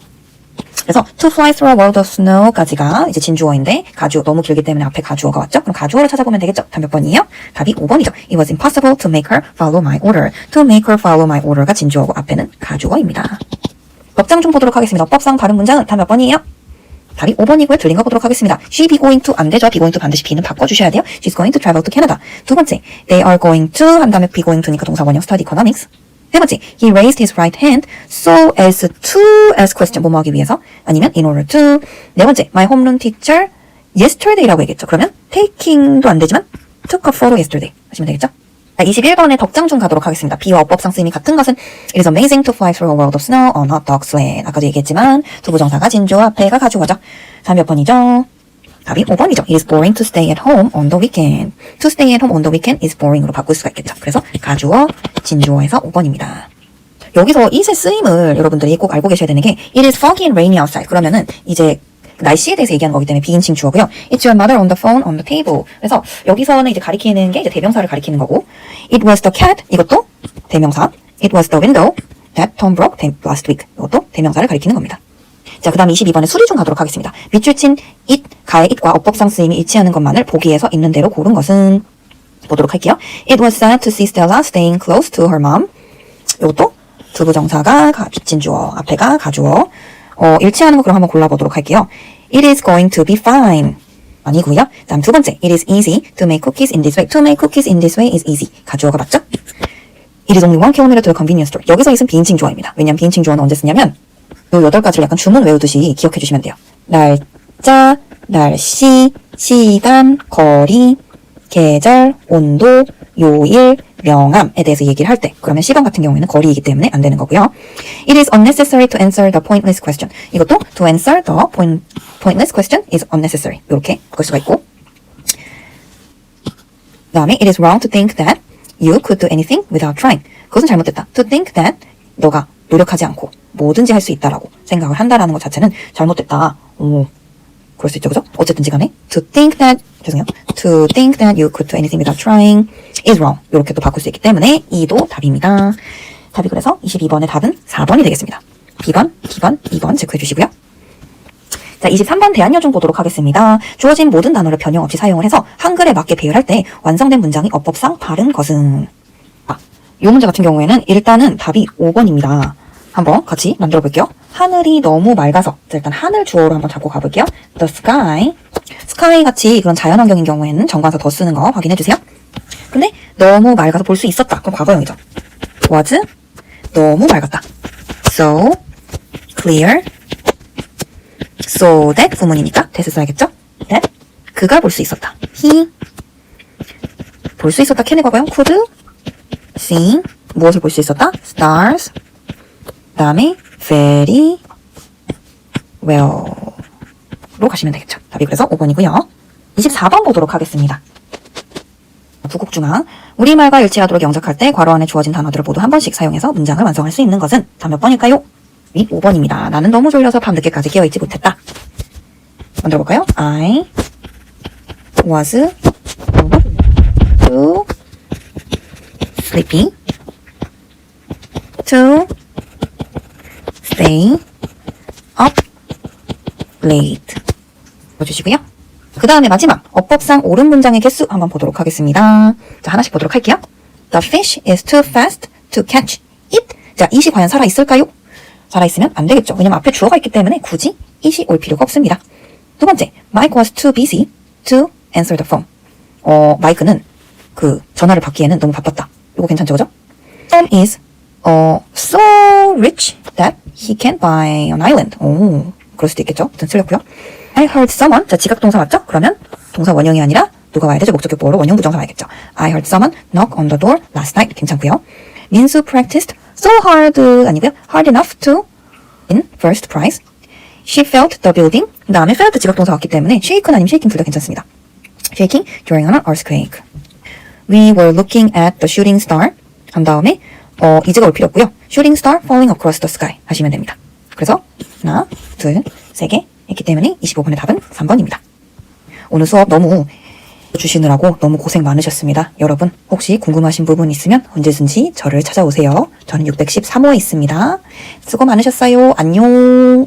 그래서 to fly through a world of snow까지가 이제 진주어인데 가주어 너무 길기 때문에 앞에 가주어가 왔죠? 그럼 가주어를 찾아보면 되겠죠? 답 몇 번이에요? 답이 5번이죠. It was impossible to make her follow my order. To make her follow my order가 진주어고 앞에는 가주어입니다. 법장 중 보도록 하겠습니다. 어법상 바른 문장은 답 몇 번이에요? 답이 5번이고요. 틀린 거 보도록 하겠습니다. She be going to 안 되죠. be going to 반드시 be는 바꿔주셔야 돼요. She's going to travel to Canada. 두 번째, they are going to 한 다음에 be going to니까 동사 원형 study economics. 세 번째, he raised his right hand so as to ask question. 뭐뭐 하기 위해서 아니면 in order to. 네 번째, my homeroom teacher yesterday라고 얘기했죠. 그러면 taking도 안 되지만 took a photo yesterday 하시면 되겠죠. 21번의 덕장 중 가도록 하겠습니다. B와 어법상 쓰임이 같은 것은 It is amazing to fly through a world of snow on a dog sled. 아까도 얘기했지만 두부정사가 진주어 앞에가 가주어죠. 다음 몇 번이죠? 답이 5번이죠. It is boring to stay at home on the weekend. To stay at home on the weekend is boring으로 바꿀 수가 있겠죠. 그래서 가주어, 진주어에서 5번입니다. 여기서 it의 쓰임을 여러분들이 꼭 알고 계셔야 되는 게 It is foggy and rainy outside. 그러면은 이제 날씨에 대해서 얘기하는 거기 때문에 비인칭 주어고요. It's your mother on the phone on the table. 그래서 여기서는 이제 가리키는 게 이제 대명사를 가리키는 거고 It was the cat. 이것도 대명사. It was the window that Tom broke last week. 이것도 대명사를 가리키는 겁니다. 자, 그 다음 22번에 수리 중 가도록 하겠습니다. 밑줄 친 it, 가의 it과 어법상 쓰임이 일치하는 것만을 보기에서 있는 대로 고른 것은 보도록 할게요. It was sad to see Stella staying close to her mom. 이것도 두부정사가 빚진 주어, 앞에가 가주어. 일치하는 거 그럼 한번 골라보도록 할게요. It is going to be fine. 아니고요. 다음 두 번째, it is easy to make cookies in this way. To make cookies in this way is easy. 가주어가 맞죠? It is only 1km to the convenience store. 여기서 있은 비인칭 주어입니다. 왜냐면 비인칭 주어는 언제 쓰냐면 요 8가지를 약간 주문 외우듯이 기억해 주시면 돼요. 날짜, 날씨, 시간, 거리, 계절, 온도, 요일, 명암에 대해서 얘기를 할 때 그러면 시간 같은 경우에는 거리이기 때문에 안 되는 거고요. It is unnecessary to answer the pointless question. 이것도 to answer the pointless question is unnecessary. 이렇게 바꿀 수가 있고 그 다음에 it is wrong to think that you could do anything without trying. 그것은 잘못됐다. To think that 너가 노력하지 않고 뭐든지 할 수 있다라고 생각을 한다라는 것 자체는 잘못됐다. 그럴 수 있죠, 그죠? 어쨌든지 간에 to think that you could do anything without trying is wrong. 이렇게 또 바꿀 수 있기 때문에 2도 답입니다. 답이 그래서 22번의 답은 4번이 되겠습니다. B번, B번, 2번 체크해 주시고요. 자, 23번 대안여중 보도록 하겠습니다. 주어진 모든 단어를 변형 없이 사용을 해서 한글에 맞게 배열할 때 완성된 문장이 어법상 바른 것은 이 문제 같은 경우에는 일단은 답이 5번입니다. 한번 같이 만들어 볼게요. 하늘이 너무 맑아서 일단 하늘 주어로 한번 잡고 가볼게요. The sky. sky 같이 그런 자연환경인 경우에는 정관사 더 쓰는 거 확인해 주세요. 근데 너무 맑아서 볼 수 있었다. 그럼 과거형이죠. was 너무 맑았다. So clear. So that 부문이니까 that 써야겠죠? that 그가 볼 수 있었다. he 볼 수 있었다. 캔의 과거형 could see 무엇을 볼 수 있었다? stars. 그 다음에 very well로 가시면 되겠죠. 답이 그래서 5번이고요. 24번 보도록 하겠습니다. 부국중앙 우리말과 일치하도록 영작할 때 괄호 안에 주어진 단어들을 모두 한 번씩 사용해서 문장을 완성할 수 있는 것은 다 몇 번일까요? 5번입니다. 나는 너무 졸려서 밤늦게까지 깨어있지 못했다. 만들어볼까요? I was too sleepy to stay up late. 보여주시고요. 그 다음에 마지막 어법상 옳은 문장의 개수 한번 보도록 하겠습니다. 자, 하나씩 보도록 할게요. The fish is too fast to catch it. 자, it이 과연 살아있을까요? 살아있으면 안 되겠죠. 왜냐면 앞에 주어가 있기 때문에 굳이 it이 올 필요가 없습니다. 두 번째, Mike was too busy to answer the phone. 마이크는 그 전화를 받기에는 너무 바빴다. 이거 괜찮죠, 그죠? Tom is so rich that he can buy an island. 그럴 수도 있겠죠. 아무튼 틀렸고요. I heard someone. 자, 지각동사 맞죠? 그러면 동사 원형이 아니라 누가 와야 되죠? 목적격 보어로 원형 부정사 와야겠죠. I heard someone knock on the door last night. 괜찮고요. 민수 practiced so hard 아니고요. hard enough to win first prize. She felt the building. 그 다음에 felt 지각동사 왔기 때문에 shaken 아니면 shaking 둘 다 괜찮습니다. shaking during an earthquake. We were looking at the shooting star. 한 다음에 이제가 올 필요 없고요. shooting star falling across the sky 하시면 됩니다. 그래서 하나, 둘, 세 개 했기 때문에 25번의 답은 3번입니다. 오늘 수업 너무 주시느라고 너무 고생 많으셨습니다. 여러분 혹시 궁금하신 부분 있으면 언제든지 저를 찾아오세요. 저는 613호에 있습니다. 수고 많으셨어요. 안녕.